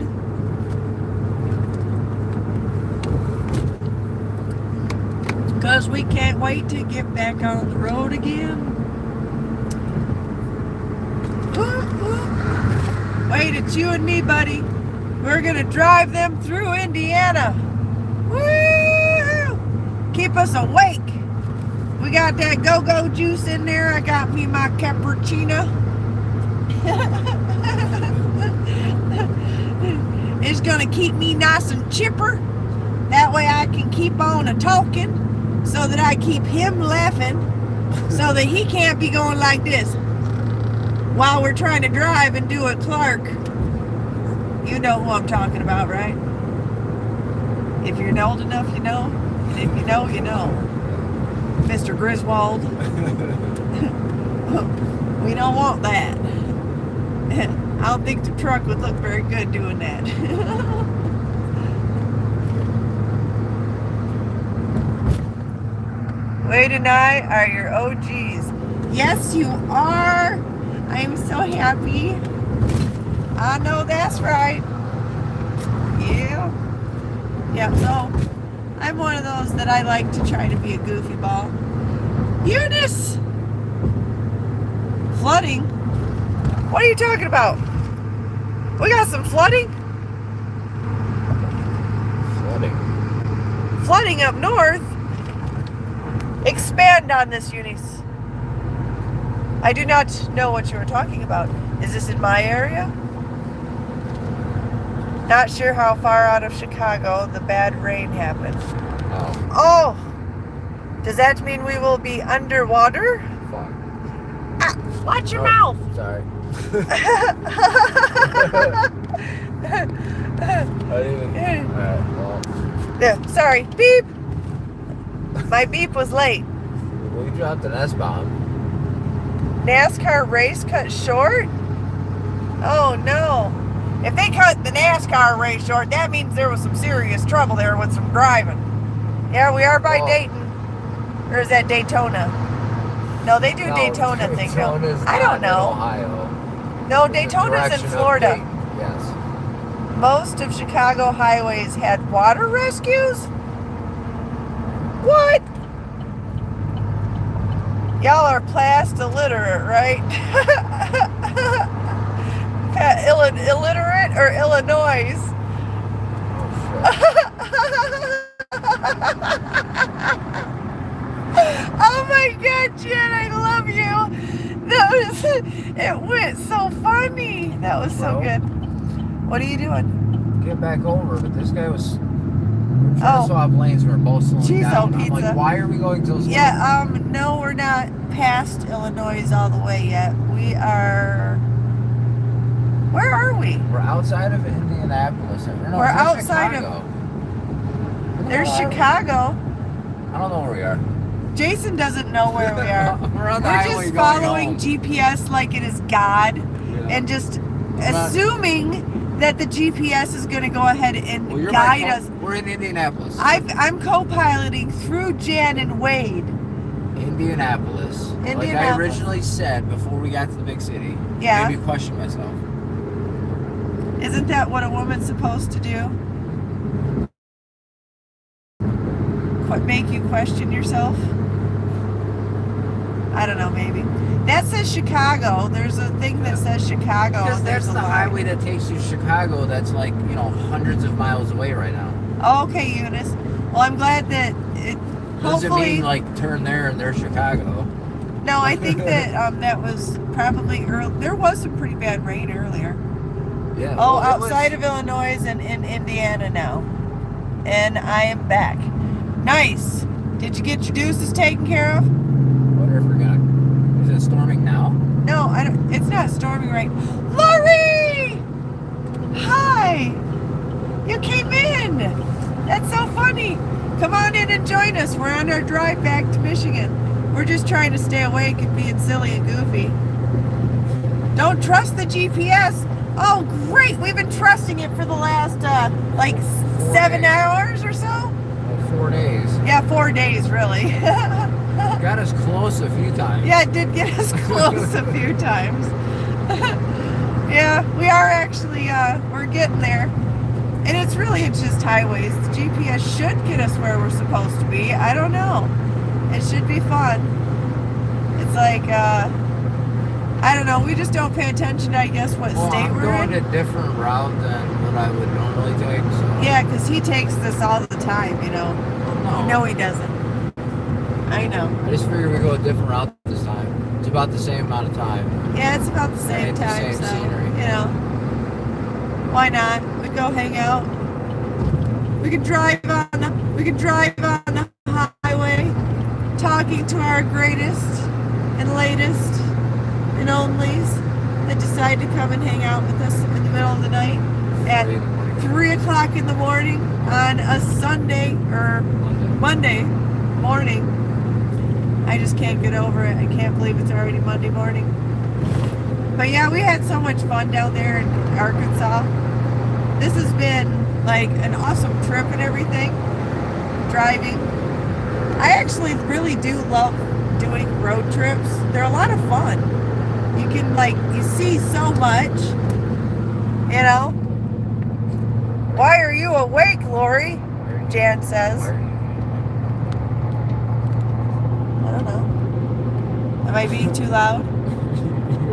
Because we can't wait to get back on the road again. Wait, it's you and me, buddy. We're gonna drive them through Indiana. Woo! Keep us awake. We got that go-go juice in there. I got me my cappuccino. It's gonna keep me nice and chipper. That way I can keep on a-talking so that I keep him laughing so that he can't be going like this while we're trying to drive and do it, Clark. You know who I'm talking about, right? If you're old enough, you know. And if you know, you know. Mr. Griswold. We don't want that. I don't think the truck would look very good doing that. Wade and I are your OGs. Yes, you are. I'm so happy. I know that's right. Yeah. Yeah, so I'm one of those that I like to try to be a goofy ball. Eunice! Flooding? What are you talking about? We got some flooding? Flooding. Flooding up north? Expand on this, Eunice. I do not know what you were talking about. Is this in my area? Not sure how far out of Chicago the bad rain happened. Oh, Oh! Does that mean we will be underwater? fuck. Ah, watch your Oh, mouth! Sorry. I didn't even. Alright, well. Yeah, sorry. Beep! My beep was late. Well, you dropped an S-bomb. NASCAR race cut short? Oh no. If they cut the NASCAR race short, that means there was some serious trouble there with some driving. Yeah, we are by Oh. Dayton. Or is that Daytona? No, they do No, Daytona thing. No, Daytona's I not don't in know. Ohio. No, In the Daytona's in direction of Florida. Dayton, Yes. Most of Chicago highways had water rescues? What? Y'all are plast illiterate, right? Illiterate or Illinois? Oh my God, Jen, I love you. It went so funny. That was so Bro. good. What are you doing? Get back over, but this guy was trying Oh. to swap lanes. We were both slowing Cheese down. on I'm pizza. like, why are we going so slow? Yeah, no, we're not past Illinois all the way yet. We are. Where are we? We're outside of Indianapolis. No, We're is that outside of- Chicago? There's Where are we? Chicago. I don't know where we are. Jason doesn't know where we are. We're on the We're highway just going following home. GPS like it is God, Yeah. and just not- assuming that the GPS is going to go ahead and Well, you're guide my us. We're in Indianapolis. I'm co-piloting through Jan and Wade. Indianapolis. Like I Indianapolis. originally said before we got to the big city. Yeah. Made me question myself. Isn't that what a woman's supposed to do? Make you question yourself? I don't know, maybe. That says Chicago. There's a thing that says Chicago. Because and there's that's a the line. highway that takes you to Chicago that's like, hundreds of miles away right now. Oh, okay, Eunice. Well, I'm glad that it. Doesn't Hopefully, mean like turn there and there's Chicago. no. I think that that was probably early. There was some pretty bad rain earlier. Yeah. Oh, well, it outside was- of Illinois and in Indiana now, and I am back. Nice. Did you get your deuces taken care of? Wonder if we're gonna. Is it storming now? No, I don't. It's not storming rain. Lori! Hi! You came in! That's so funny! Come on in and join us. We're on our drive back to Michigan. We're just trying to stay awake and being silly and goofy. Don't trust the GPS. Oh, great! We've been trusting it for the last, 7 hours or so? Like 4 days. Yeah, 4 days, really. Got us close a few times. Yeah, it did get us close a few times. Yeah, we are actually, we're getting there. And it's just highways. The GPS should get us where we're supposed to be. I don't know. It should be fun. It's like, I don't know. We just don't pay attention to, I guess, what Well, state I'm we're going in. a different route than what I would normally take. So. Yeah, because he takes this all the time, you know. No. No, he doesn't. I know. I just figured we go a different route this time. It's about the same amount of time. Yeah, it's about the same Right, the time, same so, scenery. you know. Why not? We go hang out. We could drive on the highway, talking to our greatest and latest and onlys that decide to come and hang out with us in the middle of the night at 3 o'clock in the morning on a Sunday or Monday morning. I just can't get over it. I can't believe it's already Monday morning. But yeah, we had so much fun down there in Arkansas. This has been like an awesome trip and everything. Driving. I actually really do love doing road trips. They're a lot of fun. You can you see so much, you know. Why are you awake, Lori? Jan says. I don't know. Am I being too loud?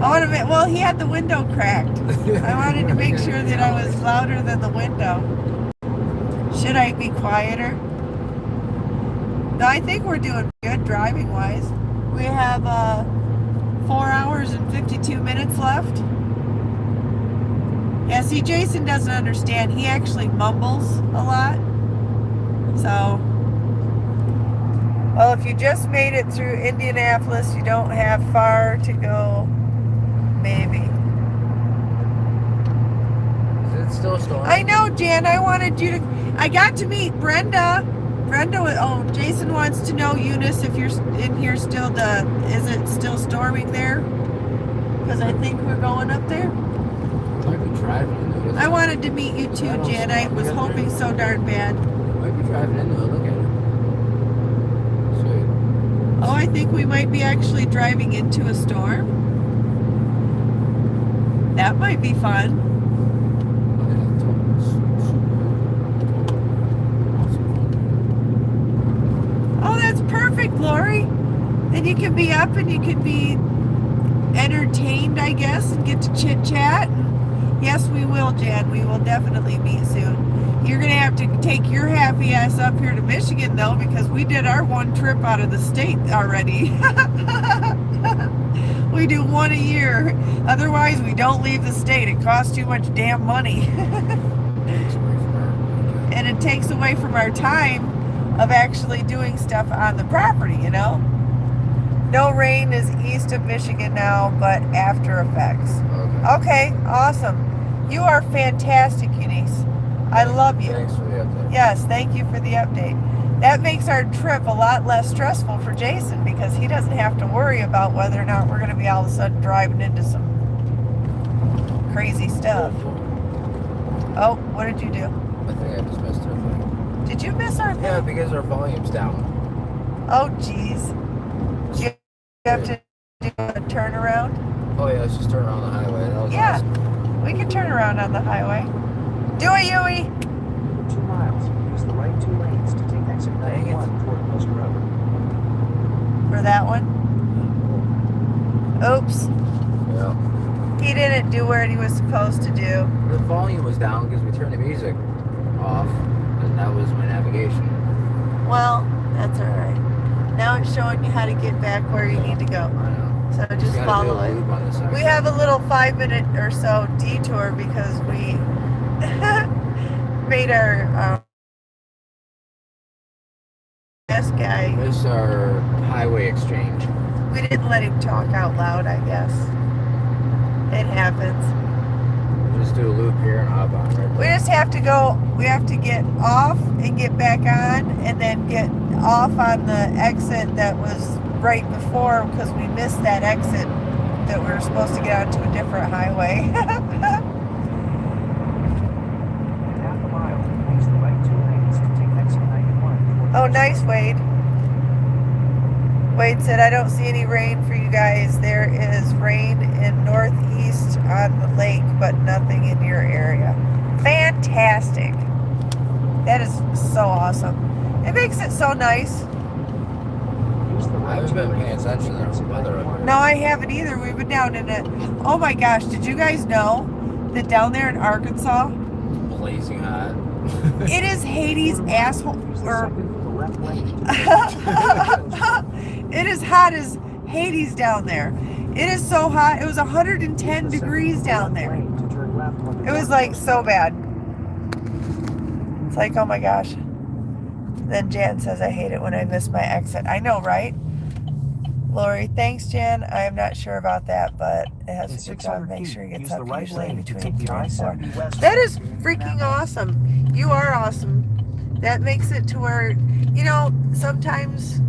I want to make, well, he had the window cracked. I wanted to make sure that I was louder than the window. Should I be quieter? No, I think we're doing good driving wise. We have 4 hours and 52 minutes left. Yeah, see, Jason doesn't understand. He actually mumbles a lot. So, well, if you just made it through Indianapolis, you don't have far to go. Maybe. Is it still storming? I know, Jan. I wanted you to. I got to meet Brenda. Jason wants to know, Eunice, if you're in here still. Is it still storming there? Because I think we're going up there. Might be driving into it. I wanted to meet you too, Jan. I was hoping so darn bad. Might be driving into it. Look at it. Sweet. Oh, I think we might be actually driving into a storm. That might be fun. Oh, that's perfect, Lori. Then you can be up and you can be entertained, I guess, and get to chit chat. Yes, we will, Jan. We will definitely meet soon. You're going to have to take your happy ass up here to Michigan, though, because we did our one trip out of the state already. We do one a year. Otherwise, we don't leave the state. It costs too much damn money. And it takes away from our time of actually doing stuff on the property, you know? No rain is east of Michigan now, but after effects. Okay, awesome. You are fantastic, Eunice. I love you. Thanks for the update. Yes, thank you for the update. That makes our trip a lot less stressful for Jason because he doesn't have to worry about whether or not we're going to be all of a sudden driving into some crazy stuff. Oh, what did you do? I think I just missed our thing. Did you miss our thing? Yeah, because our volume's down. Oh, jeez. You have to do a turnaround? Oh yeah, let's just turn around the highway. That was Yeah, awesome. we can turn around on the highway. Do it, Yui! 2 miles. Use the right 2 lanes to take exit Dang it. 91 toward Post Road. For that one. Oops. Yeah. He didn't do what he was supposed to do. The volume was down because we turned the music off, and that was my navigation. Well, that's alright. Now it's showing you how to get back where you need to go. I know. So just Gotta follow do a it. loop on this side. We have a little 5-minute or so detour because we made our this guy. This is our highway exchange. We didn't let him talk out loud, I guess. It happens. We'll just do a loop here and hop on right We just have to go, we have to get off and get back on and then get off on the exit that was right before because we missed that exit that we were supposed to get onto a different highway. In half a mile, use the right 2 lanes to take exit 91 toward Oh, nice, Wade. Wade said, I don't see any rain for you guys. There is rain in northeast on the lake, but nothing in your area. Fantastic. That is so awesome. It makes it so nice. Use the I right haven't 2 been paying lanes to attention take to exit the weather up 91. here. No, I haven't either. We've been down in it. Oh my gosh, did you guys know that down there in Arkansas, Blazing hot. it is Hades' asshole, Use the or second from the left lane. it is hot as Hades down there. It is so hot. It was 110 degrees down there. It was like so bad. It's like, oh my gosh. Then Jan says, I hate it when I miss my exit. I know, right? Lori, thanks, Jan. I am not sure about that, but it has In to be done. 600 Make feet, sure he gets use up the right usually lane to between take the 3 and 4. I-70 west. That is freaking awesome. You are awesome. That makes it to where, you know, sometimes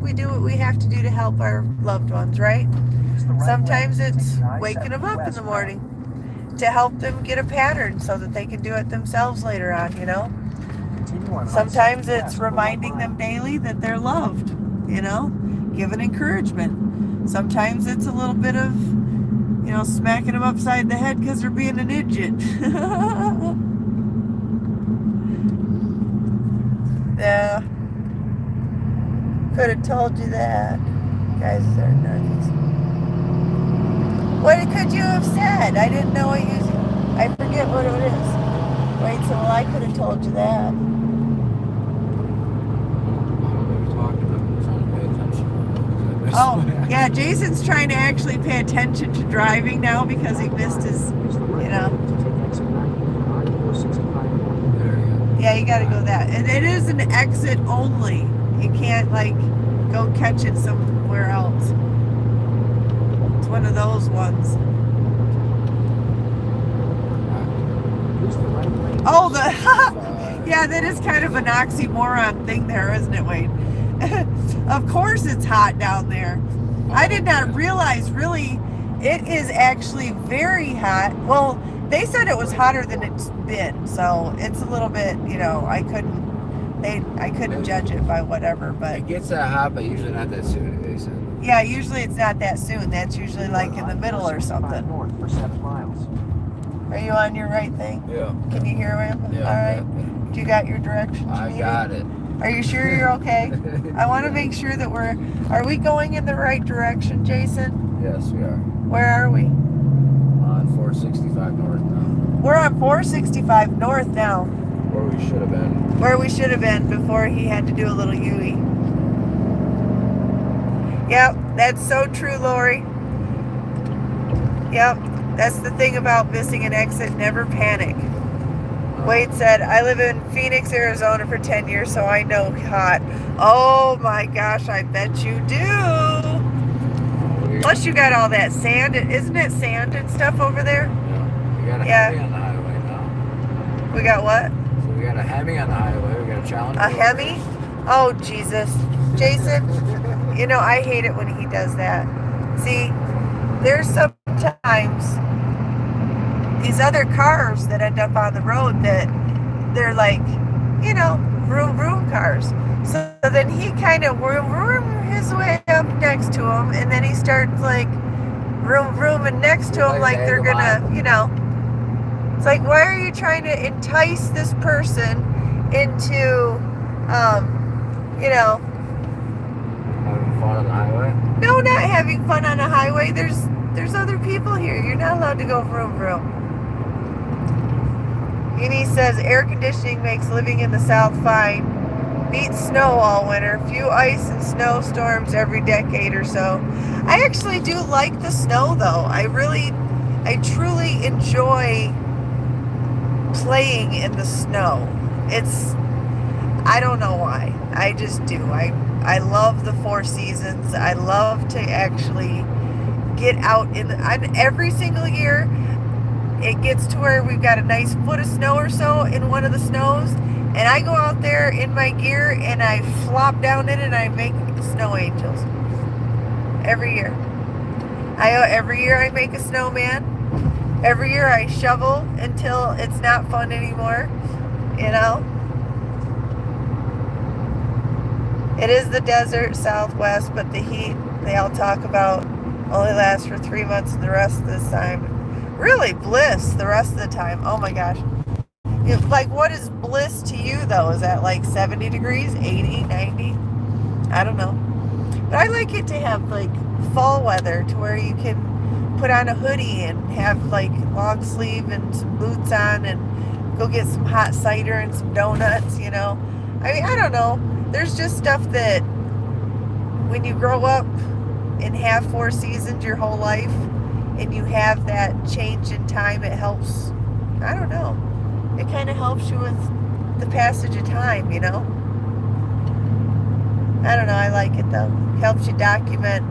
we do what we have to do to help our loved ones, right? Use the right Sometimes lane to it's take the waking them I-70 up in the westbound. morning to help them get a pattern so that they can do it themselves later on, you know? Continue on Sometimes I-70 it's west for 1 reminding mile. them daily that they're loved, you know? Giving encouragement. Sometimes it's a little bit of, you know, smacking them upside the head because they're being an idiot. Yeah. Could have told you that. Guys are northeast. What could you have said? I didn't know what you... I forget what it is. Wait, so well, I could have told you that. Oh, yeah, Jason's trying to actually pay attention to driving now because he missed his, Use the right you know. lane to take exit 91 on 465. There you go. Yeah, you gotta go that. And it is an exit only. You can't, like, go catch it somewhere else. It's one of those ones. Use the right lane. Oh, the... Yeah, that is kind of an oxymoron thing there, isn't it, Wade? Of course it's hot down there. I did not realize, really, it is actually very hot. Well, They said it was hotter than it's been, so it's a little bit, I couldn't judge it by whatever, but It gets that hot, but usually not that soon, they said. yeah, usually it's not that soon. That's usually like in the middle or 65 something. north for 7 miles. Are you on your right thing? Yeah. Can you hear him? Yeah. All right. Do you got your directions? I needed? got it. Are you sure you're okay? I want to make sure that are we going in the right direction, Jason? Yes, we are. Where are we? On 465 north now. We're on 465 north now, Where we should have been. where we should have been before he had to do a little U-E. Yep, that's so true, Lori. Yep, that's the thing about missing an exit. Never panic. Wade said, I live in Phoenix, Arizona for 10 years, so I know hot. Oh my gosh, I bet you do. Plus you got all that sand. Isn't it sand and stuff over there? Yeah. We got a Yeah. Hemi on the highway now. We got what? So we got a Hemi on the highway. We got a Challenger. A Hemi? Oh, Jesus. Jason, I hate it when he does that. See, there's sometimes these other cars that end up on the road that they're like, vroom vroom cars. So then he kind of vroom vroom his way up next to him, and then he starts like vroom vrooming next to him like they're gonna, It's like, why are you trying to entice this person into, Having fun on the highway. no, not having fun on a highway. There's other people here. You're not allowed to go vroom vroom. Uni says air conditioning makes living in the South fine. Beats snow all winter. Few ice and snow storms every decade or so. I actually do like the snow though. I truly enjoy playing in the snow. I don't know why. I just do. I love the 4 seasons. I love to actually get out every single year. It gets to where we've got a nice foot of snow or so in one of the snows, and I go out there in my gear and I flop down in it and I make snow angels. Every year. Every year I make a snowman. Every year I shovel until it's not fun anymore. It is the desert Southwest, but the heat they all talk about only lasts for 3 months and the rest of this time. Really bliss the rest of the time. Oh my gosh. Like, what is bliss to you though? Is that like 70 degrees, 80, 90? I don't know. But I like it to have like fall weather to where you can put on a hoodie and have like long sleeve and some boots on and go get some hot cider and some donuts, I don't know. There's just stuff that when you grow up and have 4 seasons your whole life and you have that change in time, it helps. I don't know. It kind of helps you with the passage of time, I don't know. I like it though. Helps you document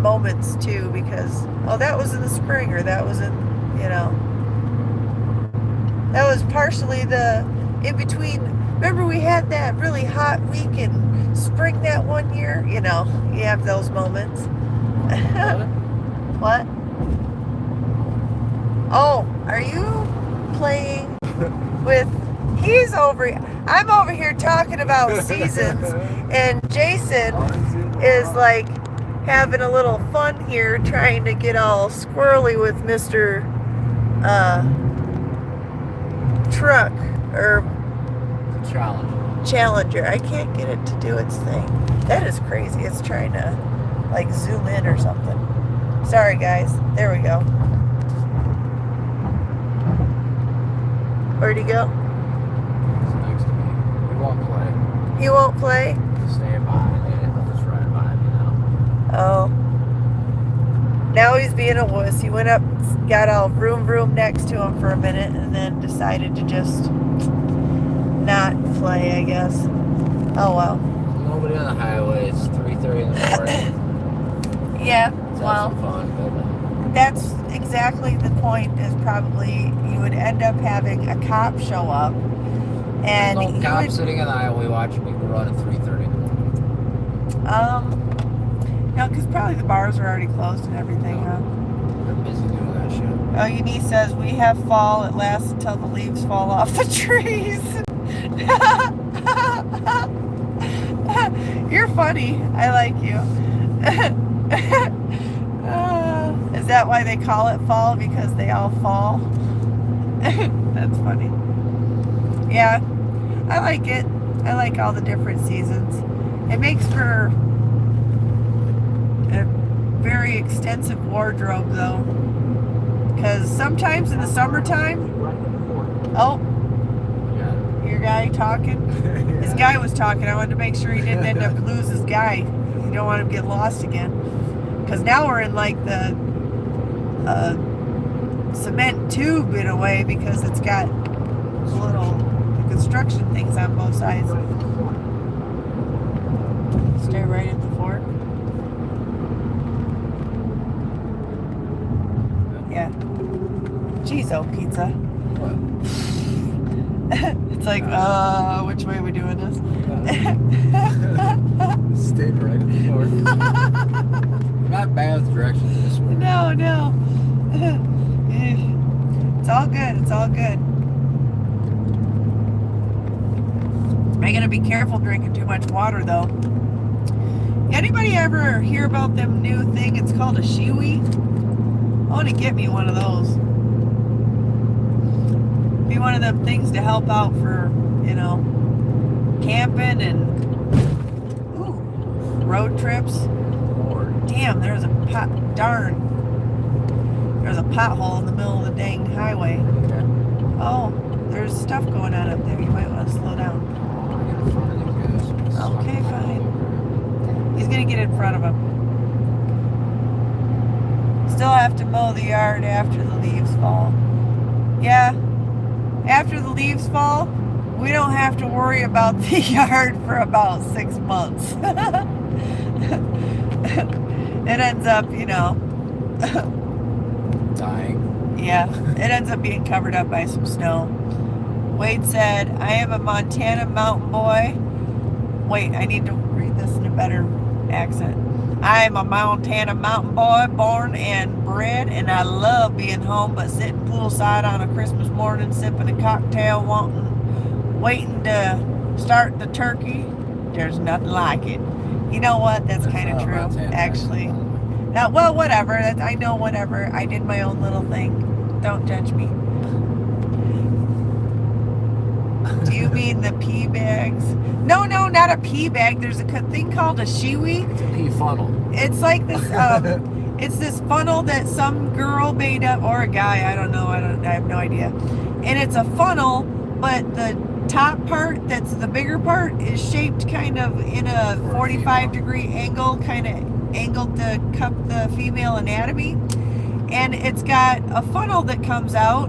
moments too, because that was in the spring, or that was in that was partially the in between. Remember we had that really hot week in spring that one year? You have those moments. What? Oh, are you playing with I'm over here talking about seasons, and Jason is like having a little fun here trying to get all squirrely with Mr. Truck or Challenger. I can't get it to do its thing. That is crazy. It's trying to like zoom in or something. Sorry guys. There we go. Where'd he go? He's next to me. He won't play. He won't play? He's staying behind me. He'll just ride behind me now. Oh. Now he's being a wuss. He went up, got all vroom vroom next to him for a minute, and then decided to just not play, I guess. Oh well. Nobody on the highway. It's 3:30 in the morning. Yeah, Let's well, have some fun, but that's exactly the point, is probably you would end up having a cop show up, and there's no he cop would, sitting on the highway watching me run at 3:30 in the morning. because probably the bars are already closed and everything, huh? I'm busy doing that shit. Oh, your niece says we have fall. It lasts until the leaves fall off the trees. You're funny. I like you. Is that why they call it fall? Because they all fall? That's funny. Yeah, I like it. I like all the different seasons. It makes for a very extensive wardrobe, though. Because sometimes in the summertime... Oh, Yeah. your guy talking? His guy was talking. I wanted to make sure he didn't end up lose his guy. You don't want him to get lost again. Because now we're in like the cement tube in a way, because it's got little construction things on both sides. Stay right at the fork. Yeah. Cheezo pizza. What? It's like, which way are we doing this? Stayed right at the fork. Not bad directions this way. No. It's all good. It's all good. I gotta be careful drinking too much water, though. Anybody ever hear about them new thing? It's called a Shiwi. I want to get me one of those. Be one of them things to help out for, camping and road trips. Lord. Damn, there's a there's a pothole in the middle of the dang highway. Okay. Oh, there's stuff going on up there. You might want to slow down. I get in front of these guys. Okay, fine. He's gonna get in front of him. Still have to mow the yard after the leaves fall. Yeah, after the leaves fall, we don't have to worry about the yard for about 6 months. It ends up, Dying. yeah, it ends up being covered up by some snow. Wade said, I am a Montana mountain boy. Wait, I need to read this in a better accent. I am a Montana mountain boy, born and bred, and I love being home, but sitting poolside on a Christmas morning, sipping a cocktail, waiting to start the turkey. There's nothing like it. You know what? That's kind of not true, Montana. actually. Now, well, whatever. I know whatever. I did my own little thing. Don't judge me. Do you mean the pea bags? No, not a pea bag. There's a thing called a Shiwi. It's a pea funnel. It's like this. It's this funnel that some girl made up, or a guy. I don't know. I have no idea. And it's a funnel, but the top part, that's the bigger part, is shaped kind of in a 45-degree angle, kind of angled to cup the female anatomy. And it's got a funnel that comes out,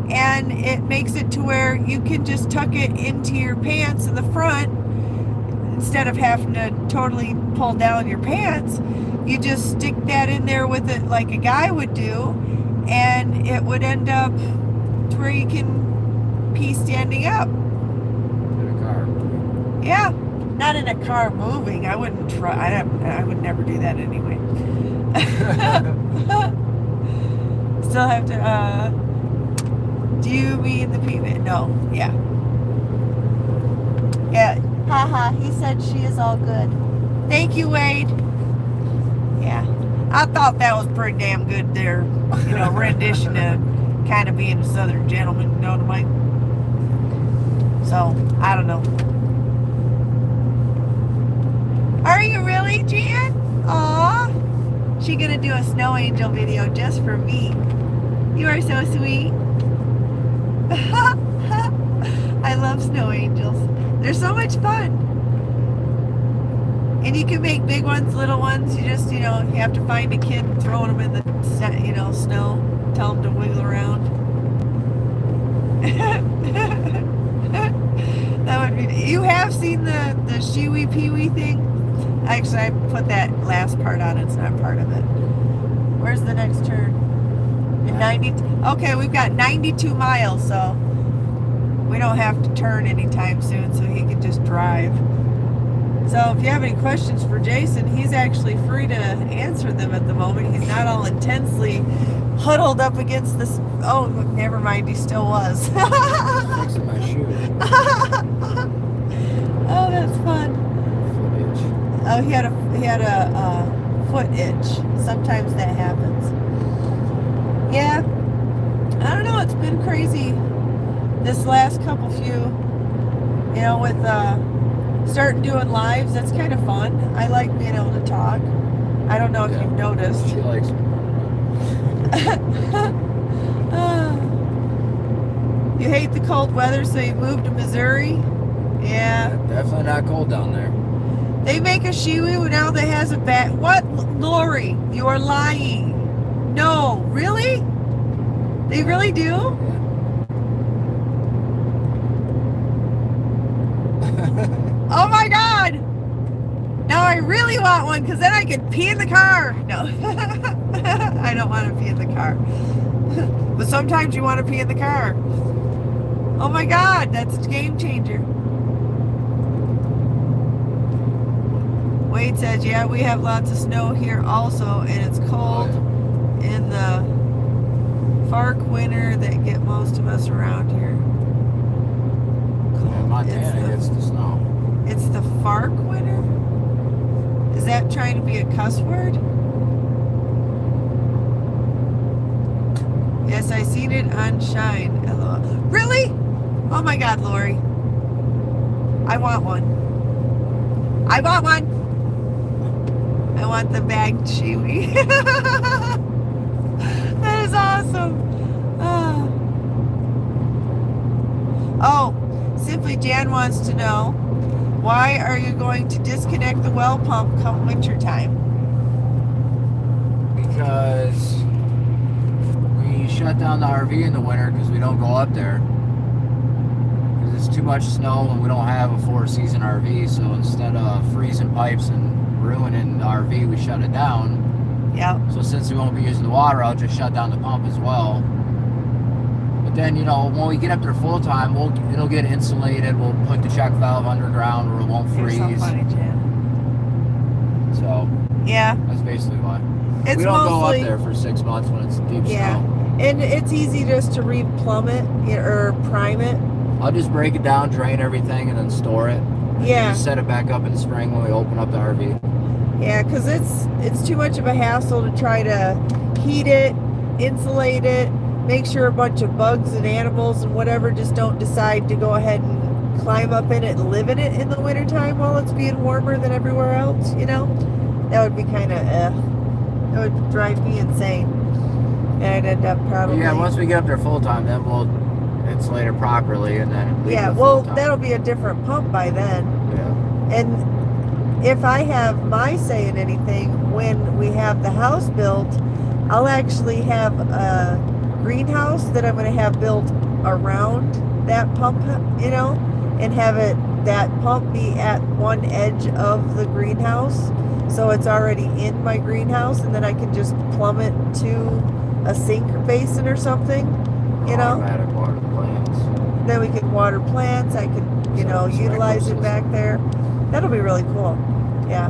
and it makes it to where you can just tuck it into your pants in the front instead of having to totally pull down your pants. You just stick that in there with it like a guy would do, and it would end up to where you can pee standing up. In a car. Yeah, not in a car moving. I wouldn't try. I would never do that anyway. Still have to. Do you mean the pee? No. Yeah. Yeah. Haha. He said she is all good. Thank you, Wade. Yeah. I thought that was pretty damn good there. Rendition of kind of being a Southern gentleman. You know what I mean? So, I don't know. Are you really, Jan? Aw. She gonna do a snow angel video just for me. You are so sweet. I love snow angels. They're so much fun. And you can make big ones, little ones. You just, you have to find a kid and throw them in the, snow. Tell them to wiggle around. That would be. You have seen the Shiwi Peewee thing? Actually, I put that last part on. It's not part of it. Where's the next turn? In 90. Okay, we've got 92 miles, so we don't have to turn anytime soon. So he can just drive. So if you have any questions for Jason, he's actually free to answer them at the moment. He's not all intensely huddled up against this. Oh, never mind. He still was. Fixing my shoe. Oh, that's fun. Footage. Oh, he had a foot itch. Sometimes that happens. Yeah. I don't know. It's been crazy this last couple few. You know, with starting doing lives. That's kind of fun. I like being able to talk. I don't know if Yeah. you've noticed. She likes You hate the cold weather, so you moved to Missouri? Yeah. Definitely not cold down there. They make a shiwi now that has a bat. What? Lori, you are lying. No, really? They really do? Yeah. Oh my god! Now I really want one because then I can pee in the car. No, I don't want to pee in the car. But sometimes you want to pee in the car. Oh my god, that's a game changer. Wade says, yeah, we have lots of snow here also, and it's cold in the Fark winter that get most of us around here. Yeah, Montana gets the snow. It's the Fark winter? Is that trying to be a cuss word? Yes, I seen it on Shine. LOL. Really? Oh my god, Lori. I want one. I want one. I want the bagged shiwi. That is awesome. Oh, Simply Jan wants to know, why are you going to disconnect the well pump come winter time? Because we shut down the RV in the winter because we don't go up there. Because it's too much snow and we don't have a 4-season RV. So instead of freezing pipes and ruining the RV, we shut it down. Yep. So since we won't be using the water, I'll just shut down the pump as well. But then, you know, when we get up there full time, it'll get insulated. We'll put the check valve underground where it won't You're freeze. so funny, Jan. So Yeah. that's basically why. It's We don't go up mostly, there for 6 months when it's deep yeah. snow. And it's easy just to replumb it or prime it. I'll just break it down, drain everything, and then store it. And Yeah. just set it back up in the spring when we open up the RV. Yeah, because it's too much of a hassle to try to heat it, insulate it, make sure a bunch of bugs and animals and whatever just don't decide to go ahead and climb up in it and live in it in the wintertime while it's being warmer than everywhere else, you know? That would be kind of, that would drive me insane. And I'd end up probably... Yeah, once we get up there full time, then we'll insulate it properly, and then leave Yeah, it well, full-time. that'll be a different pump by then. Yeah. And if I have my say in anything, when we have the house built, I'll actually have a greenhouse that I'm going to have built around that pump, you know, and have that pump be at one edge of the greenhouse. So it's already in my greenhouse, and then I can just plumb it to a sink basin or something, you know. Automatic water plants. Then we can water plants. I could, you know, utilize it back there. That'll be really cool. Yeah.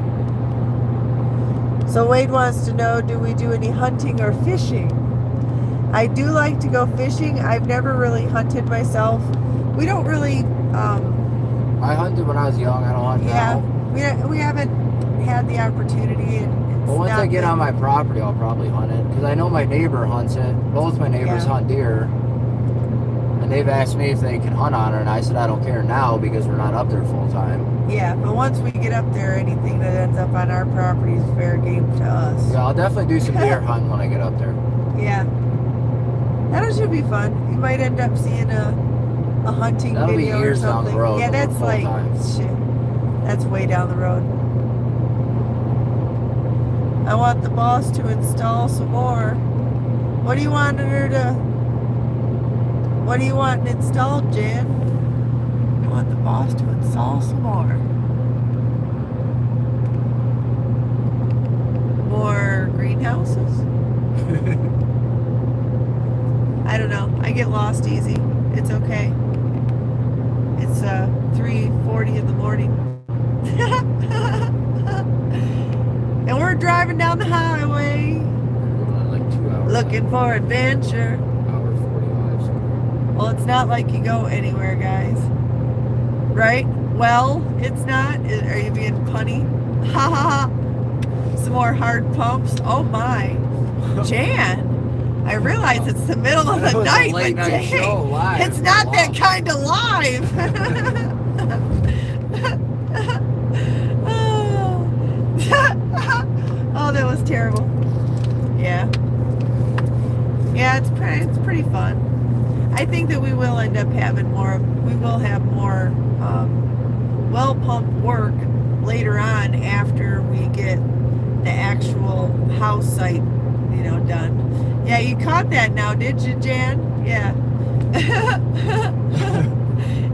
So Wade wants to know, do we do any hunting or fishing? I do like to go fishing. I've never really hunted myself. We don't really, I hunted when I was young. I don't hunt yeah, now. we haven't had the opportunity. And But once I get on my property, I'll probably hunt it. Because I know my neighbor hunts it. Both my neighbors Yeah. hunt deer. And they've asked me if they can hunt on it. And I said I don't care now because we're not up there full time. Yeah, but once we get up there, anything that ends up on our property is fair game to us. Yeah, I'll definitely do some deer hunting when I get up there. Yeah. That should be fun. You might end up seeing a hunting That'll be video or years down something. the road, Yeah, but that's full like time. shit. That's way down the road. I want the boss to install some more. What do you want her to? What do you want installed, Jan? I want the boss to install some more. More greenhouses? I don't know. I get lost easy. It's okay. It's 3:40 in the morning. And we're driving down the highway We're going on like 2 hours. looking for adventure. Hour 45 somewhere. Well, it's not like you go anywhere, guys. Right? Well, it's not. Are you being punny? Ha ha ha. Some more hard pumps. Oh my. Jan, I realize it's the middle of That the was a night, late but night dang, show live. it's not that Wow. kind of live. Oh, that was terrible. Yeah. Yeah, it's pretty fun. I think that we will end up having we will have more well pump work later on after we get the actual house site, done. Yeah, you caught that now, did you, Jan? Yeah.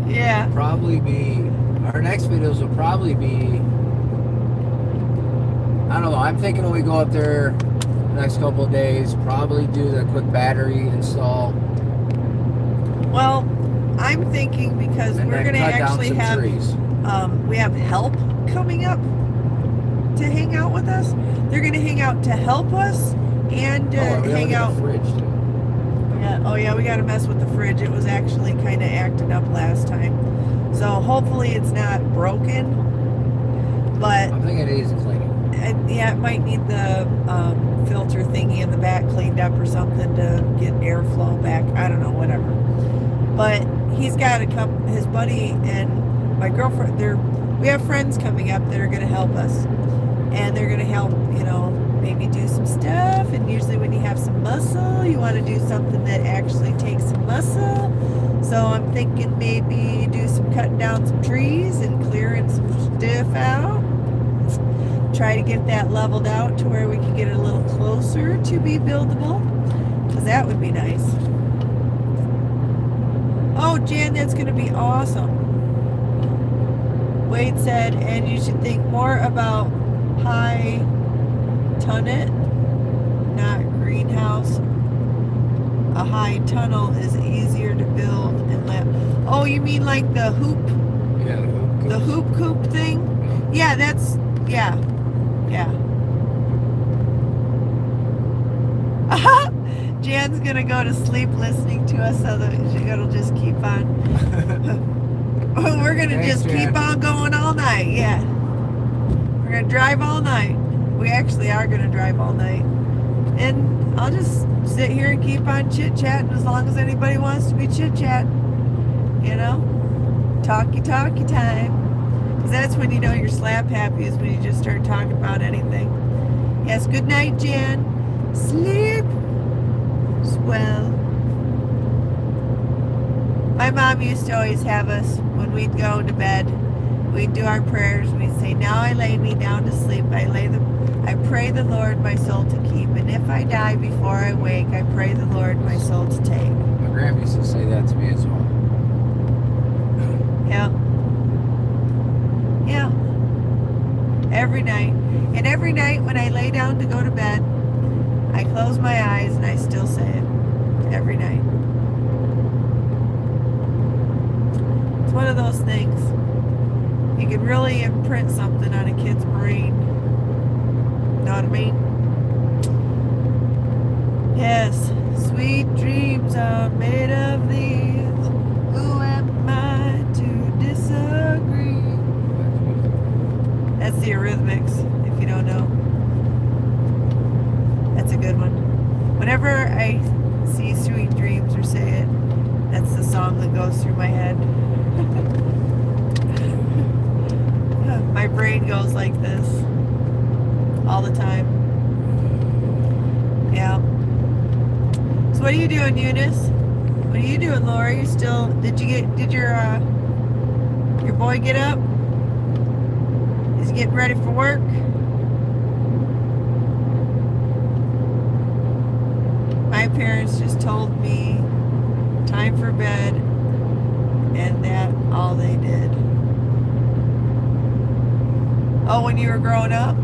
Yeah. Probably be, our next videos will probably be, I don't know, I'm thinking when we go up there the next couple of days, probably do the quick battery install. Well, I'm thinking because And we're then going to cut down actually some have trees. we have help coming up to hang out with us. They're going to hang out to help us and hang out. Fridge too. Yeah. Oh yeah, we got to mess with the fridge. It was actually kind of acting up last time, so hopefully it's not broken. But I'm thinking it needs cleaning. yeah, it might need the filter thingy in the back cleaned up or something to get airflow back. I don't know, whatever. But he's got his buddy and my girlfriend. We have friends coming up that are going to help us, and they're going to help. Maybe do some stuff. And usually when you have some muscle, you want to do something that actually takes some muscle. So I'm thinking maybe do some cutting down some trees and clearing some stuff out. Try to get that leveled out to where we can get it a little closer to be buildable, because that would be nice. Oh, Jan, that's going to be awesome. Wade said, and you should think more about high tunnel, not greenhouse. A high tunnel is easier to build and lap. Oh, you mean like the hoop? Yeah, The hoop coop thing? Yeah, that's, yeah. Jan's gonna go to sleep listening to us, so that it'll just keep on. We're gonna Thanks, just keep Jan. on going all night, yeah. We're gonna drive all night. We actually are gonna drive all night. And I'll just sit here and keep on chit-chatting as long as anybody wants to be chit-chatting. Talky time. Because that's when you know you're slap happy, is when you just start talking about anything. Yes, good night, Jan. Sleep well. My mom used to always have us, when we'd go to bed, we'd do our prayers. We'd say, now I lay me down to sleep. I pray the Lord my soul to keep. And if I die before I wake, I pray the Lord my soul to take. My grandma used to say that to me as well. Yeah. Yeah. Every night. And every night when I lay down to go to bed, I close my eyes and I still say it. Every night. It's one of those things. You can really imprint something on a kid's brain. Know what I mean? Yes. Sweet dreams are made of these. Who am I to disagree? That's the Eurythmics, if you don't know. That's a good one. Whenever I see Sweet Dreams or say it, that's the song that goes through my head. My brain goes like this all the time. Yeah. So what are you doing, Eunice? What are you doing, Laura? You still, did your boy get up? Is he getting ready for work? My parents just told me time for bed, and that all they did. Oh, when you were growing up?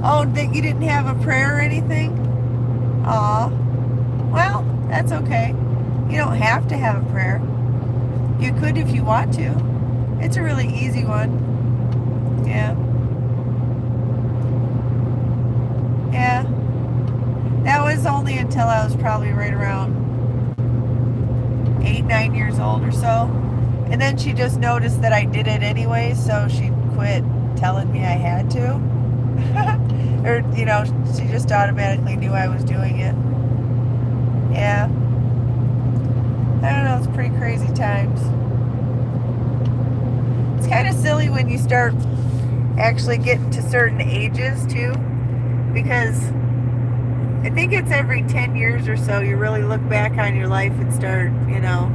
Oh, that you didn't have a prayer or anything? Aw. Well, that's okay. You don't have to have a prayer. You could if you want to. It's a really easy one. Yeah. only until I was probably right around 8, 9 years old or so. And then she just noticed that I did it anyway, so she quit telling me I had to. Or, you know, she just automatically knew I was doing it. Yeah. I don't know, it's pretty crazy times. It's kind of silly when you start actually getting to certain ages too, because I think it's every 10 years or so you really look back on your life and start, you know,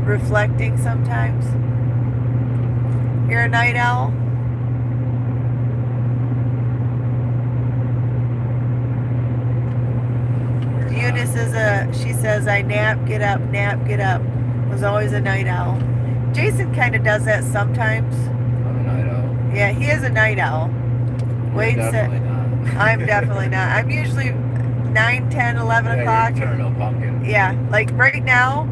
reflecting sometimes. You're a night owl? Eunice she says, I nap, get up, was always a night owl. Jason kind of does that sometimes. I'm a night owl. Yeah, he is a night owl. Wade said, I'm definitely not. I'm usually 9, 10, 11 o'clock. Eternal pumpkin. Yeah, like right now,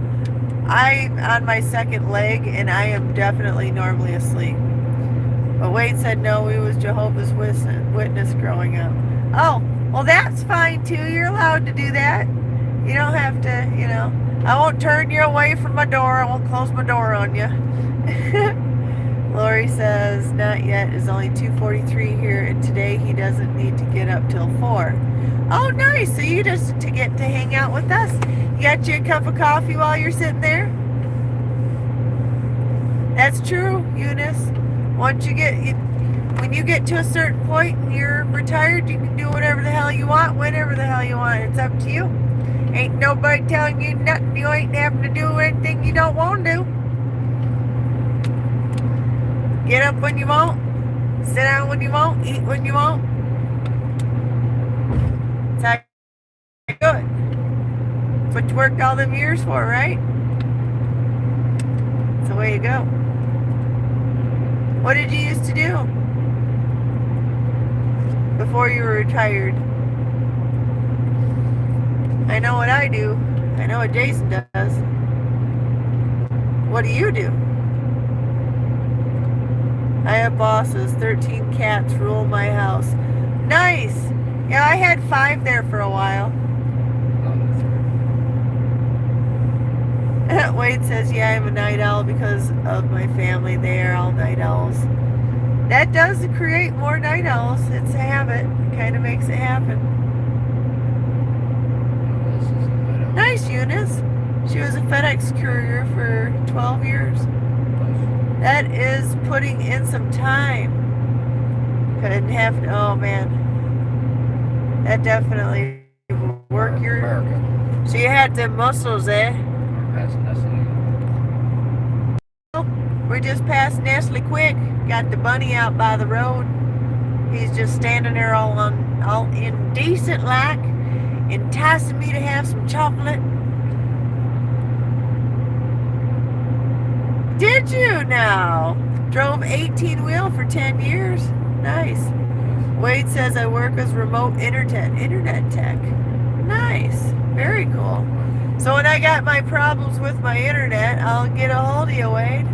I'm on my second leg and I am definitely normally asleep. But Wade said no, he was Jehovah's Witness growing up. Oh, well that's fine too. You're allowed to do that. You don't have to, you know. I won't turn you away from my door. I won't close my door on you. Lori says, not yet. It's only 2:43 here, and today he doesn't need to get up till 4. Oh, nice. So you just to get to hang out with us. You got you a cup of coffee while you're sitting there? That's true, Eunice. Once when you get to a certain point and you're retired, you can do whatever the hell you want, whenever the hell you want. It's up to you. Ain't nobody telling you nothing. You ain't having to do anything you don't want to do. Get up when you want. Sit down when you want. Eat when you want. That's how you do it. That's what you worked all them years for, right? That's the way you go. What did you used to do before you were retired? I know what I do. I know what Jason does. What do you do? I have bosses. 13 cats rule my house. Nice. Yeah, I had 5 there for a while. Wade says, yeah, I'm a night owl because of my family. They are all night owls. That does create more night owls. It's a habit. It kind of makes it happen. Nice, Eunice. She was a FedEx courier for 12 years. That is putting in some time. Couldn't have, oh man. That definitely work your... America. So you had the muscles, eh? That's necessary. We just passed Nestle Quick. Got the bunny out by the road. He's just standing there all indecent like, enticing me to have some chocolate. Did you now? Drove 18-wheel for 10 years. Nice. Wade says I work as remote internet tech. Nice. Very cool. So when I got my problems with my internet, I'll get a hold of you, Wade.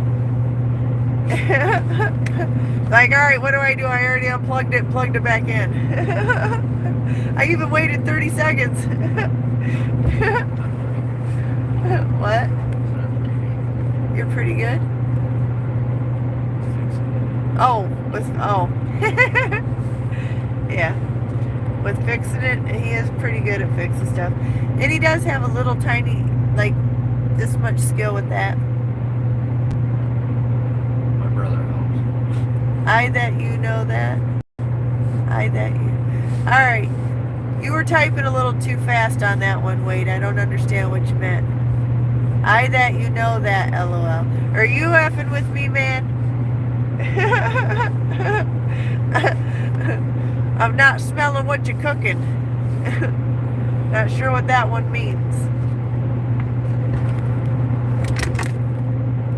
Like, all right, what do? I already unplugged it, plugged it back in. I even waited 30 seconds. What? You're pretty good? Oh, yeah. With fixing it, he is pretty good at fixing stuff. And he does have a little tiny, like, this much skill with that. My brother helps. I that you know that. I that you. Alright. You were typing a little too fast on that one, Wade. I don't understand what you meant. I that you know that, LOL. Are you effing with me, man? I'm not smelling what you're cooking. Not sure what that one means.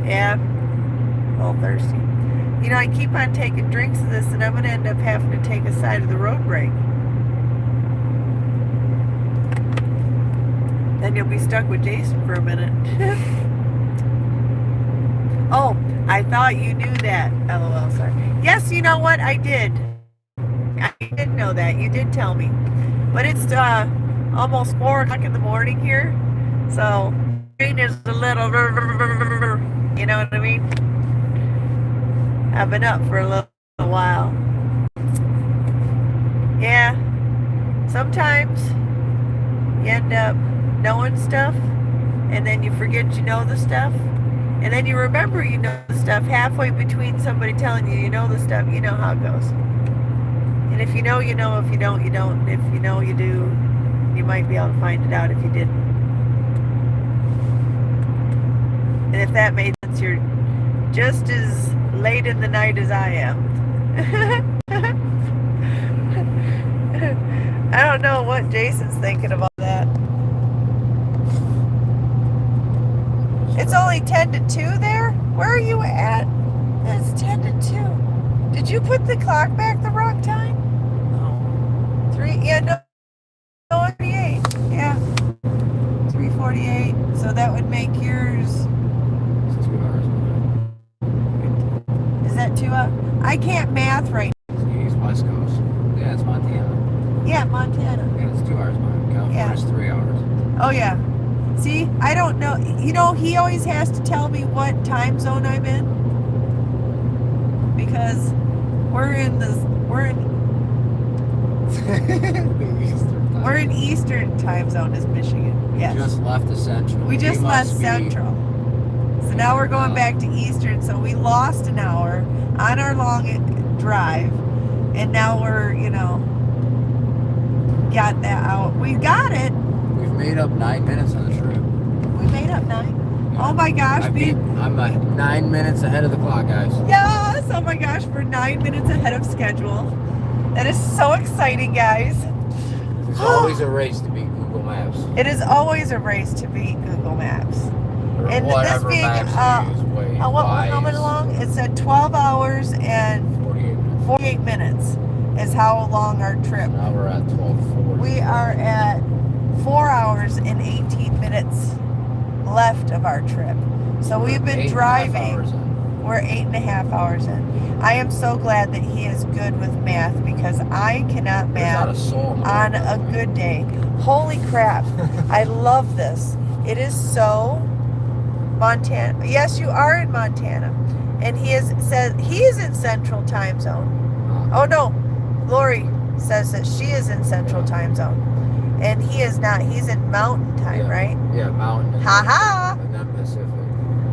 Yeah. A little thirsty. You know, I keep on taking drinks of this and I'm going to end up having to take a side of the road break. Then you'll be stuck with Jason for a minute. Oh, I thought you knew that. LOL, sorry. Yes, you know what? I did. I did know that. You did tell me. But it's almost 4 o'clock in the morning here. So, rain is a little, you know what I mean? I've been up for a little while. Yeah. Sometimes you end up knowing stuff, and then you forget you know the stuff, and then you remember you know the stuff halfway between somebody telling you you know the stuff. You know how it goes. And if you know, you know. If you don't, you don't. If you know, you do. You might be able to find it out if you didn't. And if that made sense, you're just as late in the night as I am. I don't know what Jason's thinking about that. It's only 10 to 2 there? Where are you at? It's 10 to 2. Did you put the clock back the wrong time? No. 3:48. Yeah. 3:48. So that would make yours. It's 2 hours away. Is that 2 hours? I can't math right He's West Coast. Yeah, it's Montana. now. Yeah, Montana. Yeah, it's 2 hours behind. California's 3 hours. Oh, yeah. See, I don't know. You know, he always has to tell me what time zone I'm in. Because we're in Eastern time zone is Michigan. Yes. We just left the Central. We just He left must be- Central. So now we're going back to Eastern. So we lost an hour on our long drive. And now we're, got that out. We got it. We've made up 9 minutes on the trip. We made up 9. Oh my gosh. I'm 9 minutes ahead of the clock, guys. Yes! Oh my gosh, we're 9 minutes ahead of schedule. That is so exciting, guys. There's always a race to beat Google Maps. It is always a race to beat Google Maps. Or And whatever this being, maps you use. how long? It said 12 hours and 48 minutes. 48 minutes is how long our trip. Now we're at 12:40. We are at 4 hours and 18 minutes left of our trip. So we've been 8.5 driving. hours in. We're 8.5 hours in. I am so glad that he is good with math because I cannot There's not a math soul in the on world a like me. good day. Holy crap. I love this. It is so Montana. Yes, you are in Montana. And he is in Central Time Zone. Oh no. Lori says that she is in Central Time Zone. And he is not. He's in Mountain Time, Yeah. right? Yeah, Mountain. Ha ha. And then Pacific.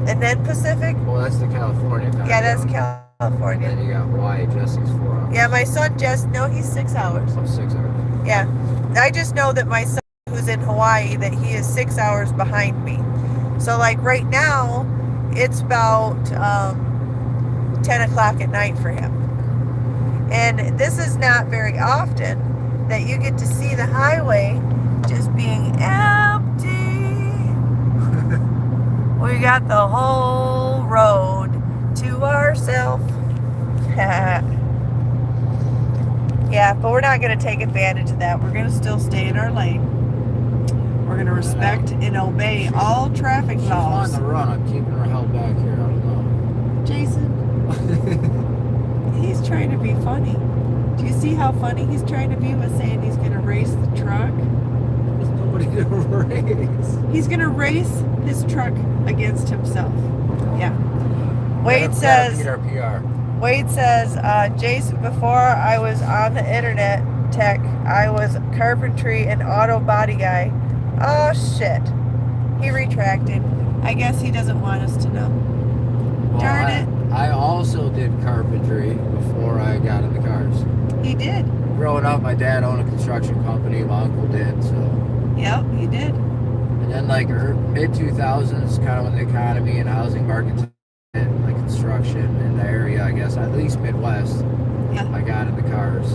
And then Pacific? Well, that's the California time. Yeah, that's zone. California. And then you got Hawaii. Jesse's 4 hours. Yeah, my son just, no, he's 6 hours. Oh, 6 hours. Yeah. I just know that my son who's in Hawaii, that he is 6 hours behind me. So like right now, it's about 10 o'clock at night for him. And this is not very often that you get to see the highway just being empty. We got the whole road to ourselves. Yeah, but we're not going to take advantage of that. We're going to still stay in our lane. We're going to respect and obey all traffic She's on laws. the run. I'm keeping her held back here. I don't know. Jason, he's trying to be funny. Do you see how funny he's trying to be with saying he's going to race the truck? There's nobody to race. He's going to race his truck against himself. Yeah. Gotta beat our PR. Wade says, Jason, before I was on the internet tech, I was carpentry and auto body guy. Oh, shit. He retracted. I guess he doesn't want us to know. Well, Darn it. I also did carpentry before I got in the cars. He did. Growing up, my dad owned a construction company. My uncle did, so. Yep, he did. And then like mid-2000s, kind of when the economy and housing markets and like construction in the area, I guess, at least Midwest, Yeah. I got into cars.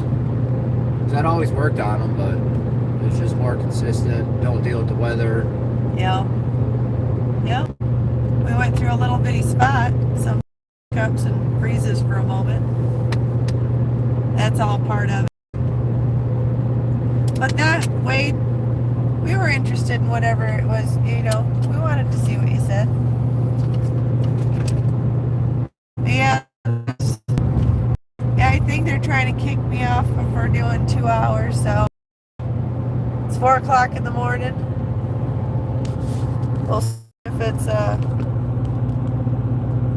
'Cause I'd always worked on them, but it was just more consistent. Don't deal with the weather. Yep. Yep. We went through a little bitty spot, some cups and freezes for a moment. That's all part of it. But that, Wade, we were interested in whatever it was, we wanted to see what he said. Yeah. Yeah, I think think they're trying to kick me off for doing 2 hours, so it's 4 o'clock in the morning. We'll see if it's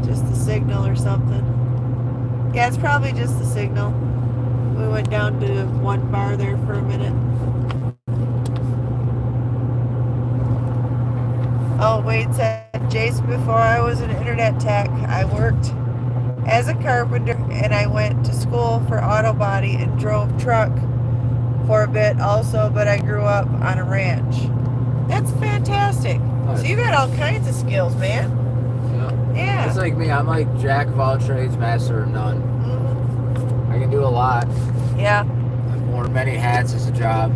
just the signal or something. Yeah, it's probably just the signal. We went down to one bar there for a minute. Oh, Wade said, Jason, before I was an internet tech, I worked as a carpenter and I went to school for auto body and drove truck for a bit also, but I grew up on a ranch. That's fantastic. So you got all kinds of skills, man. Yeah. It's like me. I'm like jack of all trades, master of none. Mm-hmm. I can do a lot. Yeah. I've worn many hats as a job.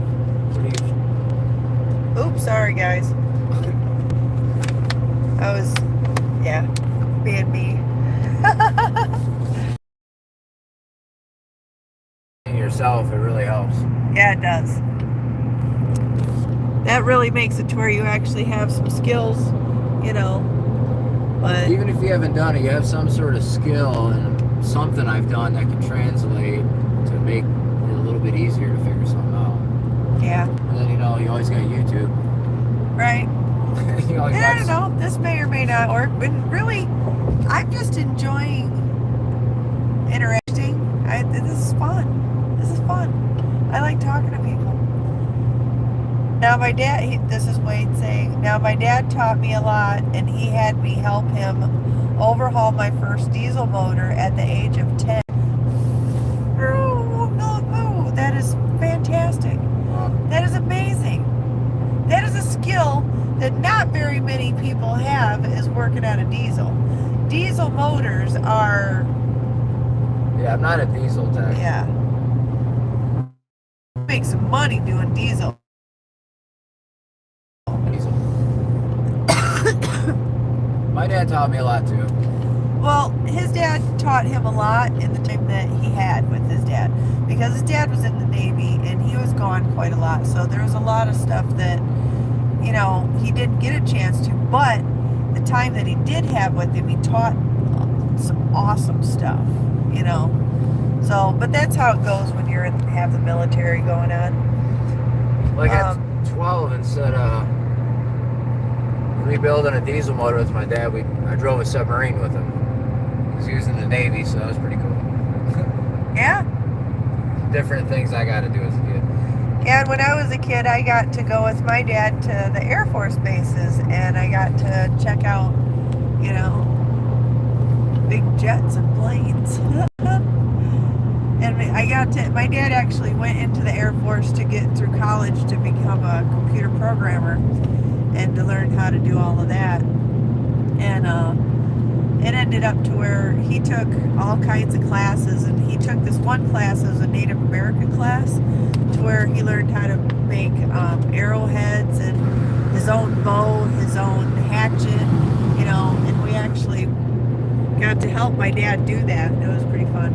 Oops, sorry guys. I was, yeah, being me. Yourself, it really helps. Yeah, it does. That really makes it to where you actually have some skills, you know. But even if you haven't done it, you have some sort of skill and something I've done that can translate to make it a little bit easier to figure something out. yeah, And then, you know, you always got YouTube. right. You always And I don't got know, this may or may not work, but really, I'm just enjoying interacting. This is fun. This is fun. I like talking to people. Now my dad, this is Wade saying, now my dad taught me a lot and he had me help him overhaul my first diesel motor at the age of 10. Oh, that is fantastic. That is amazing. That is a skill that not very many people have, is working on a diesel. Diesel motors are, Yeah, I'm not a diesel tech. yeah. Make some money doing diesel. Diesel. My dad taught me a lot too. Well, his dad taught him a lot in the time that he had with his dad, because his dad was in the Navy and he was gone quite a lot. So there was a lot of stuff that, you know, he didn't get a chance to, but the time that he did have with him, he taught some awesome stuff, you know. So, but that's how it goes when you're have the military going on. Like at 12, instead of rebuilding a diesel motor with my dad, I drove a submarine with him. He was in the Navy, so that was pretty cool. Yeah. Different things I got to do as a kid. And when I was a kid, I got to go with my dad to the Air Force bases, and I got to check out, you know, big jets and planes. And my dad actually went into the Air Force to get through college to become a computer programmer and to learn how to do all of that. And it ended up to where he took all kinds of classes, and he took this one class as a Native American class to where he learned how to make arrowheads and his own bow, his own hatchet, you know, and we actually got to help my dad do that. It was pretty fun.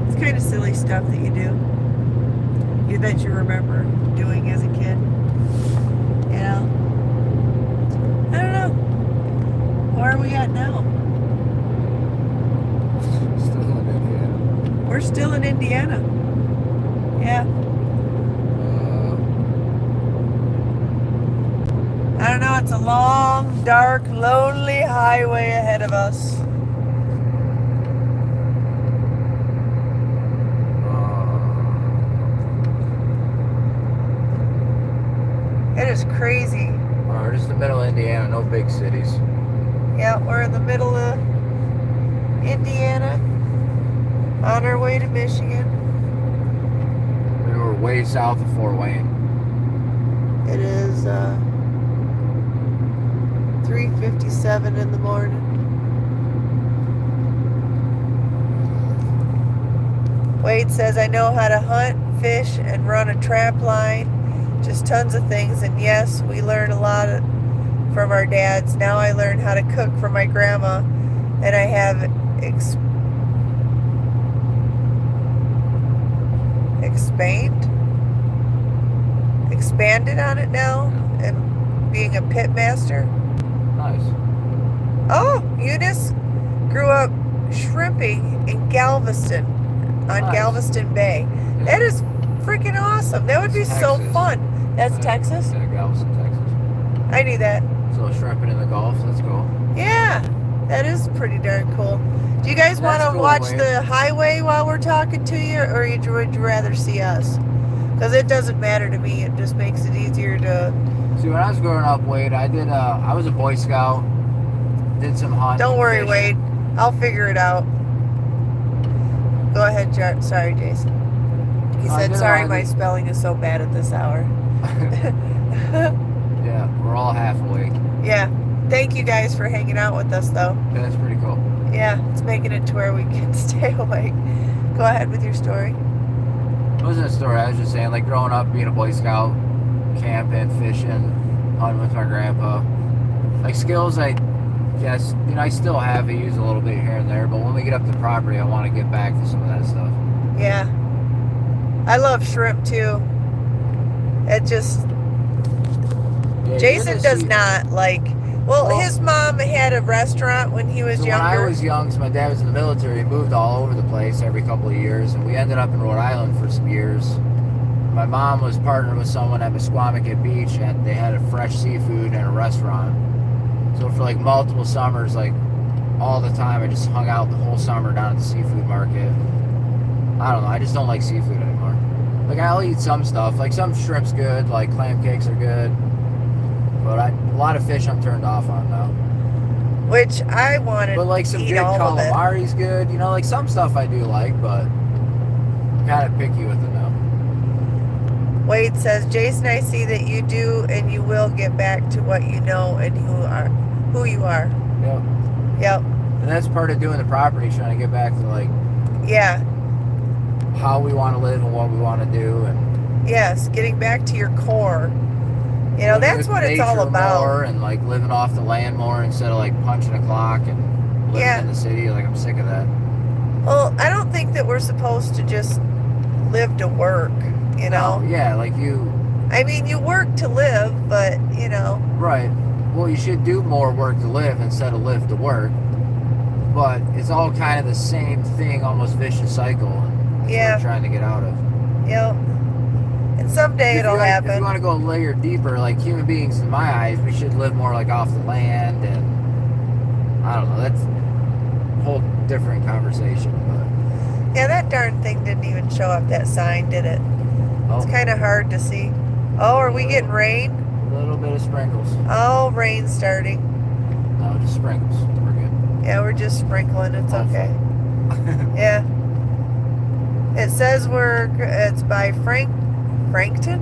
It's kind of silly stuff that you do, that you remember doing as a kid, you know. I don't know. Where are we at now? Still in Indiana. We're still in Indiana. Yeah. I don't know. It's a long, dark, lonely highway ahead of us. It is crazy. We're just in the middle of Indiana, no big cities. Yeah, we're in the middle of Indiana, on our way to Michigan. We were way south of Fort Wayne. It is 3:57 in the morning. Wade says, I know how to hunt, fish, and run a trap line. Just tons of things. And yes, we learn a lot from our dads. Now I learn how to cook from my grandma, and I have expanded on it now, and being a pit master. Nice. Oh, Eunice grew up shrimping in Galveston. on Nice. Galveston Bay. That is freaking awesome. That would be so Texas. fun. That's Texas? Yeah, Galveston, Texas. I knew that. So shrimping in the Gulf, that's cool. Yeah, that is pretty darn cool. Do you guys want That's to cool, watch Wade. the highway while we're talking to you, or would you rather see us? Because it doesn't matter to me. It just makes it easier to. See, when I was growing up, Wade, I was a Boy Scout, did some hunting. Don't worry, fishing. Wade. I'll figure it out. Go ahead, Sorry, Jason. He I said, did sorry, all my the- spelling is so bad at this hour. Yeah, we're all half awake. Yeah. Thank you guys for hanging out with us, though. Yeah, that's pretty cool. Yeah, it's making it to where we can stay awake. Go ahead with your story. It wasn't a story. I was just saying, like, growing up, being a Boy Scout, camping, fishing, hunting with my grandpa. Like, skills I guess, I still have. I use a little bit here and there, but when we get up to property, I want to get back to some of that stuff. Yeah. I love shrimp, too. It just... Yeah, Jason you're does see- not like... Well, Well- his mom had a restaurant when he was So younger. when I was young, so my dad was in the military, he moved all over the place every couple of years, and we ended up in Rhode Island for some years. My mom was partnered with someone at Mesquamicut Beach, and they had a fresh seafood and a restaurant. So for like multiple summers, like all the time, I just hung out the whole summer down at the seafood market. I don't know, I just don't like seafood anymore. Like, I'll eat some stuff, like some shrimp's good, like clam cakes are good, but a lot of fish I'm turned off on now. Which I wanted But like to some eat good all of it. calamari's good. Like some stuff I do like, but I'm kind of picky with it now. Wade says, Jason, I see that you do and you will get back to what you know and who you are. Yep. Yep. And that's part of doing the property, trying to get back to like Yeah. how we want to live and what we want to do, and Yes. Getting back to your core. living That's with what it's all nature about. more, and like living off the land more instead of like punching a clock and living Yeah. in the city. Like, I'm sick of that. Well, I don't think that we're supposed to just live to work, No, yeah, like you. I mean, you work to live, but, Right. Well, you should do more work to live instead of live to work. But it's all kind of the same thing, almost vicious cycle. And that's Yeah. what we're trying to get out of. yep. And someday If it'll you If you happen. want to go a layer deeper, like human beings, in my eyes, we should live more like off the land, and I don't know. That's a whole different conversation. But Yeah, that darn thing didn't even show up that sign, did it? It's kind of hard to see. Oh, are we getting rain? a little bit of sprinkles. Oh, rain starting. No, just sprinkles. We're good. Yeah, we're just sprinkling. It's Oh, okay. Yeah. It says it's by Frankton?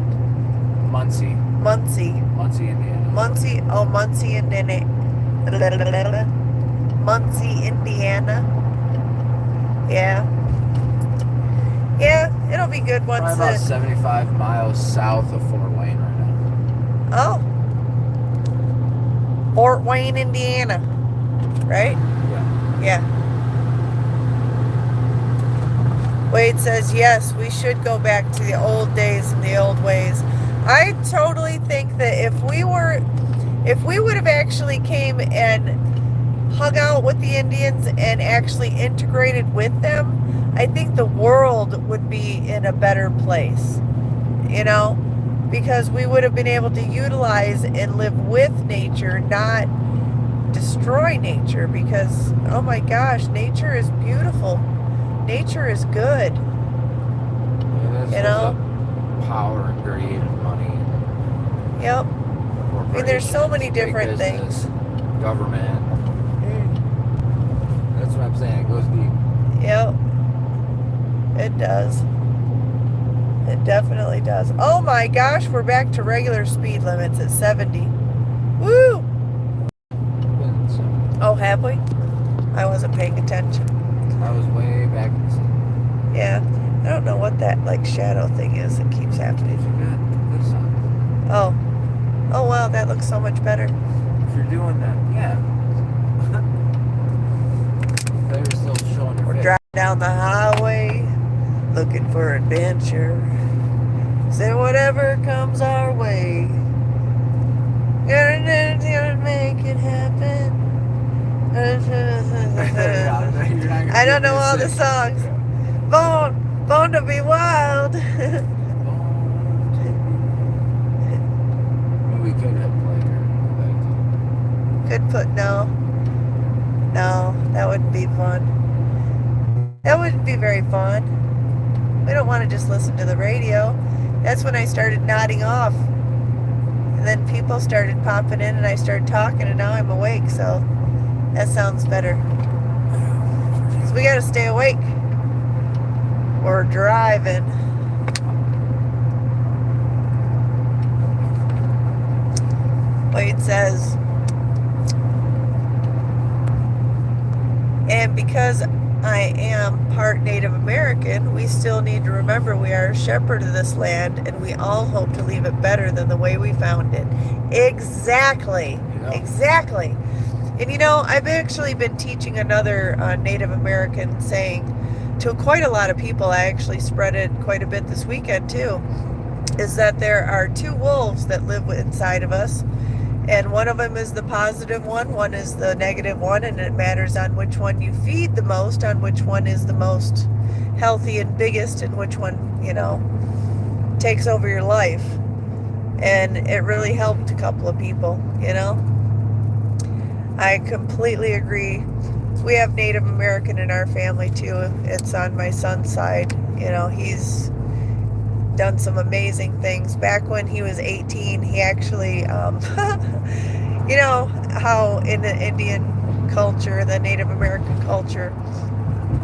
Muncie, Muncie. Indiana. Muncie, Indiana. Muncie, Indiana. Yeah. Yeah, it'll be good once Probably about 75 miles south of Fort Wayne right now. Oh. Fort Wayne, Indiana. Right? Yeah. Yeah. Wade says, yes, we should go back to the old days and the old ways. I totally think that if we would have actually came and hung out with the Indians and actually integrated with them, I think the world would be in a better place, because we would have been able to utilize and live with nature, not destroy nature, because, oh my gosh, nature is beautiful. Nature is good. Yeah, that's the power and greed and money. Yep. I mean, there's so many Big different business, things. Government. That's what I'm saying. It goes deep. Yep. It does. It definitely does. Oh my gosh, we're back to regular speed limits at 70. Woo! So, Oh, have we? I wasn't paying attention. I was way back in the city. Yeah. I don't know what that shadow thing is that keeps happening. You got this on. Oh. Oh wow, that looks so much better. If you're doing that, yeah. They were still showing your We're face. driving down the highway looking for adventure. Say whatever comes our way. Gonna make it happen. I don't know all the songs. Born to be wild. We could have played her. Go back to Could put no. No, that wouldn't be fun. That wouldn't be very fun. We don't want to just listen to the radio. That's when I started nodding off. And then people started popping in and I started talking and now I'm awake, so that sounds better. So we gotta stay awake. We're driving. Wade says, and because I am part Native American, we still need to remember we are a shepherd of this land and we all hope to leave it better than the way we found it. Exactly. Yeah. Exactly. And you know, I've actually been teaching another Native American saying to quite a lot of people. I actually spread it quite a bit this weekend too, is that there are two wolves that live inside of us. And one of them is the positive one is the negative one, and it matters on which one you feed the most, on which one is the most healthy and biggest, and which one, you know, takes over your life. And it really helped a couple of people, you know. I completely agree. We have Native American in our family too. It's on my son's side. You know, he's done some amazing things. Back when he was 18, he actually, you know how in the Indian culture, the Native American culture,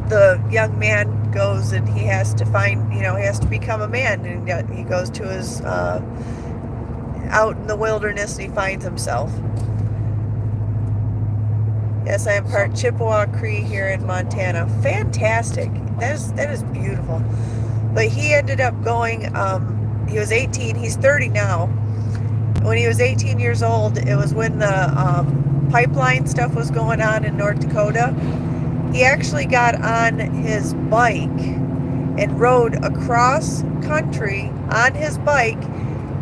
the young man goes and he has to find, you know, he has to become a man, and he goes to his, out in the wilderness and he finds himself. Yes, I am part Chippewa Cree here in Montana. Fantastic. That is beautiful. But he ended up going, he was 18, he's 30 now. When he was 18 years old, it was when the pipeline stuff was going on in North Dakota. He actually got on his bike and rode across country on his bike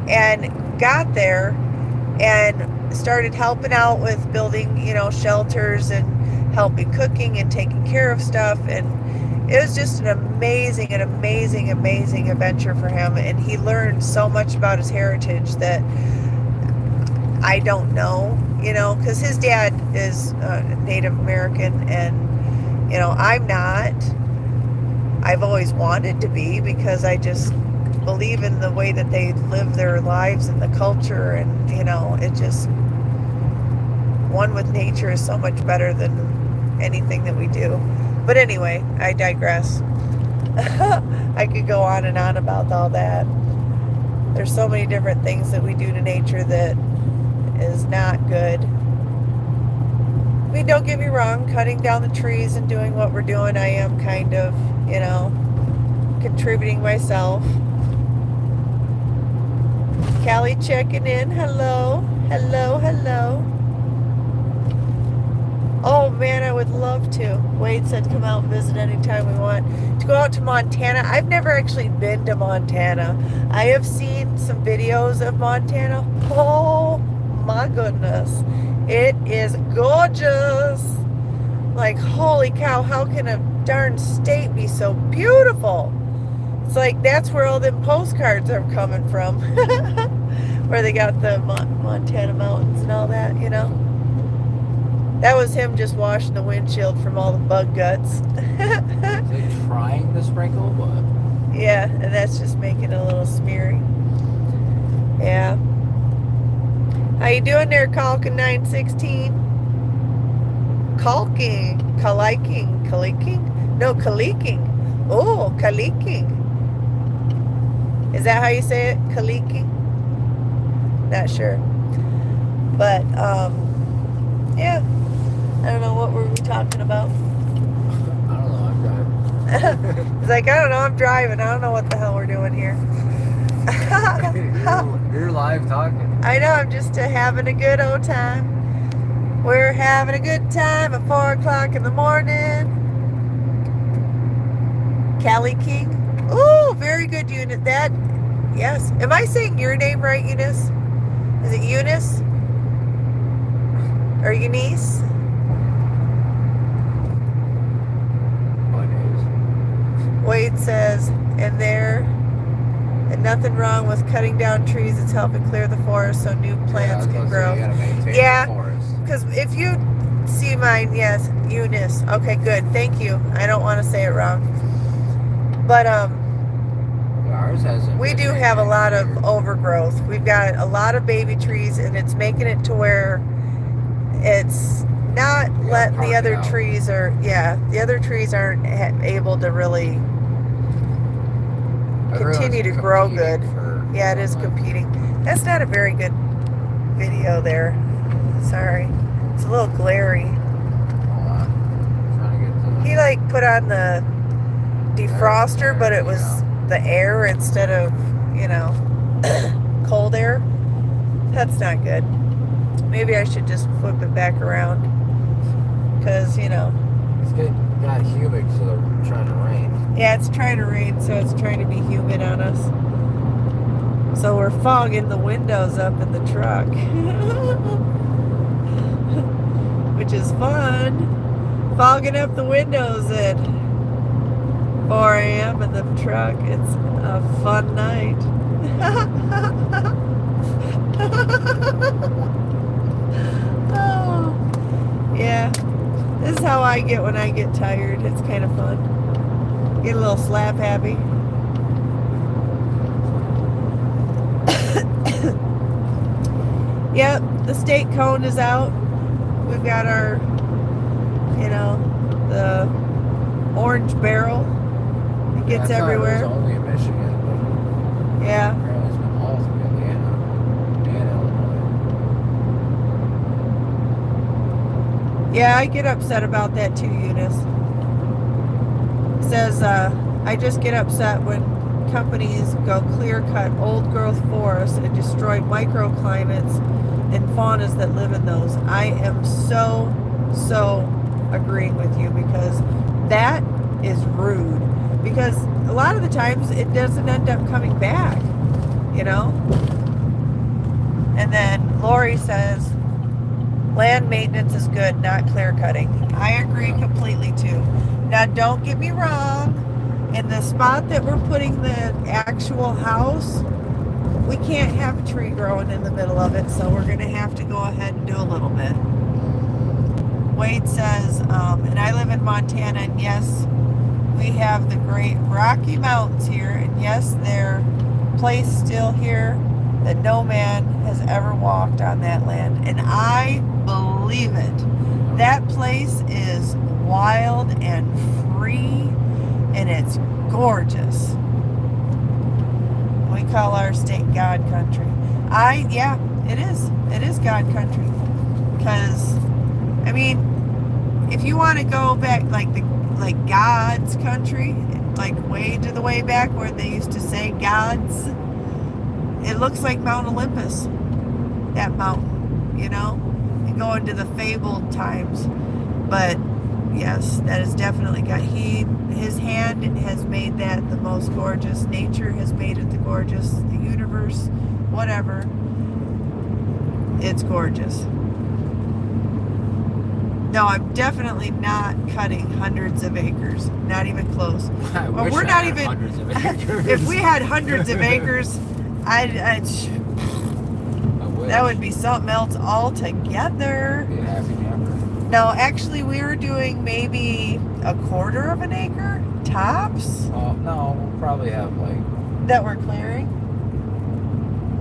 and got there and started helping out with building, you know, shelters and helping cooking and taking care of stuff. And it was just an amazing adventure for him, and he learned so much about his heritage that I don't know, you know, because his dad is Native American, and, you know, I'm not. I've always wanted to be, because I just believe in the way that they live their lives and the culture, and, you know, it just, one with nature is so much better than anything that we do. But anyway, I digress. I could go on and on about all that. There's so many different things that we do to nature that is not good. I mean, don't get me wrong, cutting down the trees and doing what we're doing, I am kind of, you know, contributing myself. Callie checking in. Hello. Hello, hello. Oh man, I would love to. Wade said come out and visit anytime we want. To go out to Montana. I've never actually been to Montana. I have seen some videos of Montana. Oh my goodness. It is gorgeous. Like, holy cow, how can a darn state be so beautiful? It's like that's where all them postcards are coming from. Where they got the Montana mountains and all that, you know. That was him just washing the windshield from all the bug guts. Is they trying to sprinkle, but Yeah, and that's just making it a little smeary. Yeah. How you doing there, Calkin 916? Calking. Kaliking? No, Kaliking. Oh, Kaliking. Is that how you say it? Kaliking? Not sure. But, yeah. I don't know what were we talking about. I don't know, I'm driving. It's like, I don't know, I'm driving. I don't know what the hell we're doing here. You're live talking. I know, I'm just having a good old time. We're having a good time at 4 o'clock in the morning. Callie King. Ooh, very good, Eunice. That, yes. Am I saying your name right, Eunice? Is it Eunice? Or Eunice? Wade says, and nothing wrong with cutting down trees. It's helping clear the forest so new plants can grow. You gotta maintain Yeah. the forest. Because if you see mine, yes, Eunice. Okay, good. Thank you. I don't want to say it wrong. But Yeah, ours hasn't. we been do have a lot of maintained. overgrowth. We've got a lot of baby trees, and it's making it to where it's not You gotta letting park the it other out. trees the other trees aren't able to really Everyone's continue to grow competing good. for Yeah, it is sunlight. competing. That's not a very good video there. Sorry. It's a little glary. Hold on. I'm trying to get the. He like put on the defroster, but it was the air instead of, cold air. That's not good. Maybe I should just flip it back around. Because, It's got humid, so they're trying to rain. yeah, it's trying to rain, so it's trying to be humid on us. So we're fogging the windows up in the truck. Which is fun. Fogging up the windows at 4 a.m. in the truck. It's a fun night. Oh, yeah. This is how I get when I get tired. It's kind of fun. Get a little slap happy. Yep, the state cone is out. We've got our, the orange barrel. It gets I thought everywhere. It was only in Michigan, but Yeah. apparently it's been all through Indiana and Illinois. Yeah, I get upset about that too, Eunice. It says, I just get upset when companies go clear cut old growth forests and destroy microclimates and faunas that live in those. I am so agreeing with you because that is rude. Because a lot of the times it doesn't end up coming back, And then Lori says, land maintenance is good, not clear cutting. I agree completely too. Now, don't get me wrong. In the spot that we're putting the actual house, we can't have a tree growing in the middle of it, so we're going to have to go ahead and do a little bit. Wade says, and I live in Montana, and yes, we have the great Rocky Mountains here, and yes, they're placed still here that no man has ever walked on that land, and I believe it. That place is wild and free, and it's gorgeous. We call our state God country. Yeah, it is. It is God country. Because, if you want to go back like God's country, like way to the way back where they used to say God's, it looks like Mount Olympus. That mountain, and go into the fabled times. But yes, that is definitely God. His hand has made that the most gorgeous. Nature has made it the gorgeous. The universe, whatever. It's gorgeous. No, I'm definitely not cutting hundreds of acres. Not even close. I Well, wish we're I not had even. hundreds of acres. If we had hundreds of acres, I wish. that would be something else altogether. Be a happy camper. No, actually, we were doing maybe a quarter of an acre tops No, we'll probably have that we're clearing.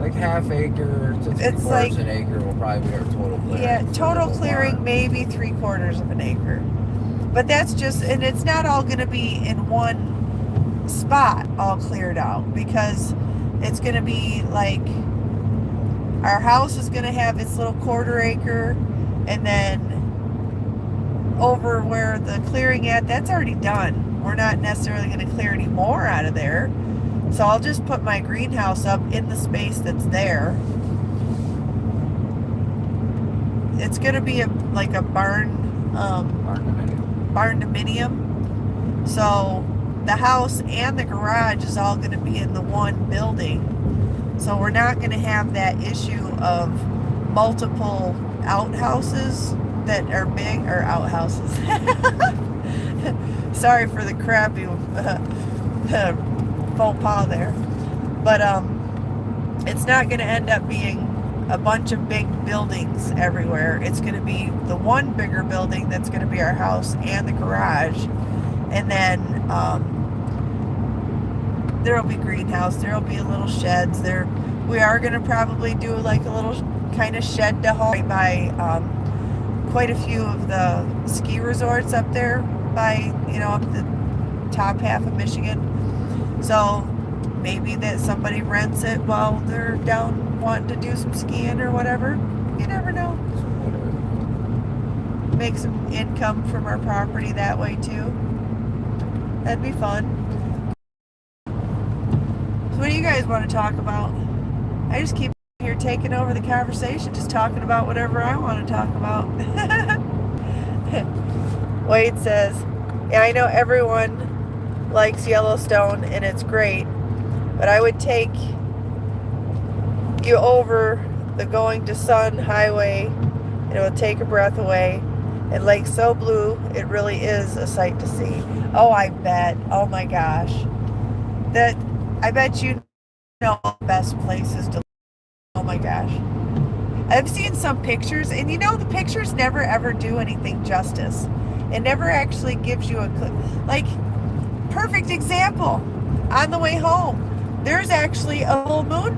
like half acre to It's 3/4 an acre will probably be our total clearing. Yeah, for the total whole clearing farm. maybe 3/4 of an acre. But that's just, and it's not all going to be in one spot all cleared out, because it's going to be like our house is going to have its little quarter acre, and then over where the clearing at, that's already done. We're not necessarily going to clear any more out of there. So I'll just put my greenhouse up in the space that's there. It's going to be like a barn dominium. So the house and the garage is all going to be in the one building. So we're not going to have that issue of multiple outhouses that are big, or outhouses. Sorry for the crappy faux pas there. But it's not going to end up being a bunch of big buildings everywhere. It's going to be the one bigger building that's going to be our house and the garage. And then there'll be greenhouse. There'll be little sheds. We are going to probably do like a little kind of shed to home by quite a few of the ski resorts up there by, up the top half of Michigan. So maybe that somebody rents it while they're down wanting to do some skiing or whatever. You never know. Make some income from our property that way too. That'd be fun. So what do you guys want to talk about? I just keep here taking over the conversation, just talking about whatever I want to talk about. Wade says, yeah, I know everyone likes Yellowstone and it's great, but I would take you over the Going to Sun Highway and it will take a breath away. And Lake's so blue, it really is a sight to see. Oh, I bet. Oh my gosh. I bet you know the best places to live. Oh my gosh. I've seen some pictures, and the pictures never ever do anything justice. It never actually gives you perfect example. On the way home, there's actually a full moon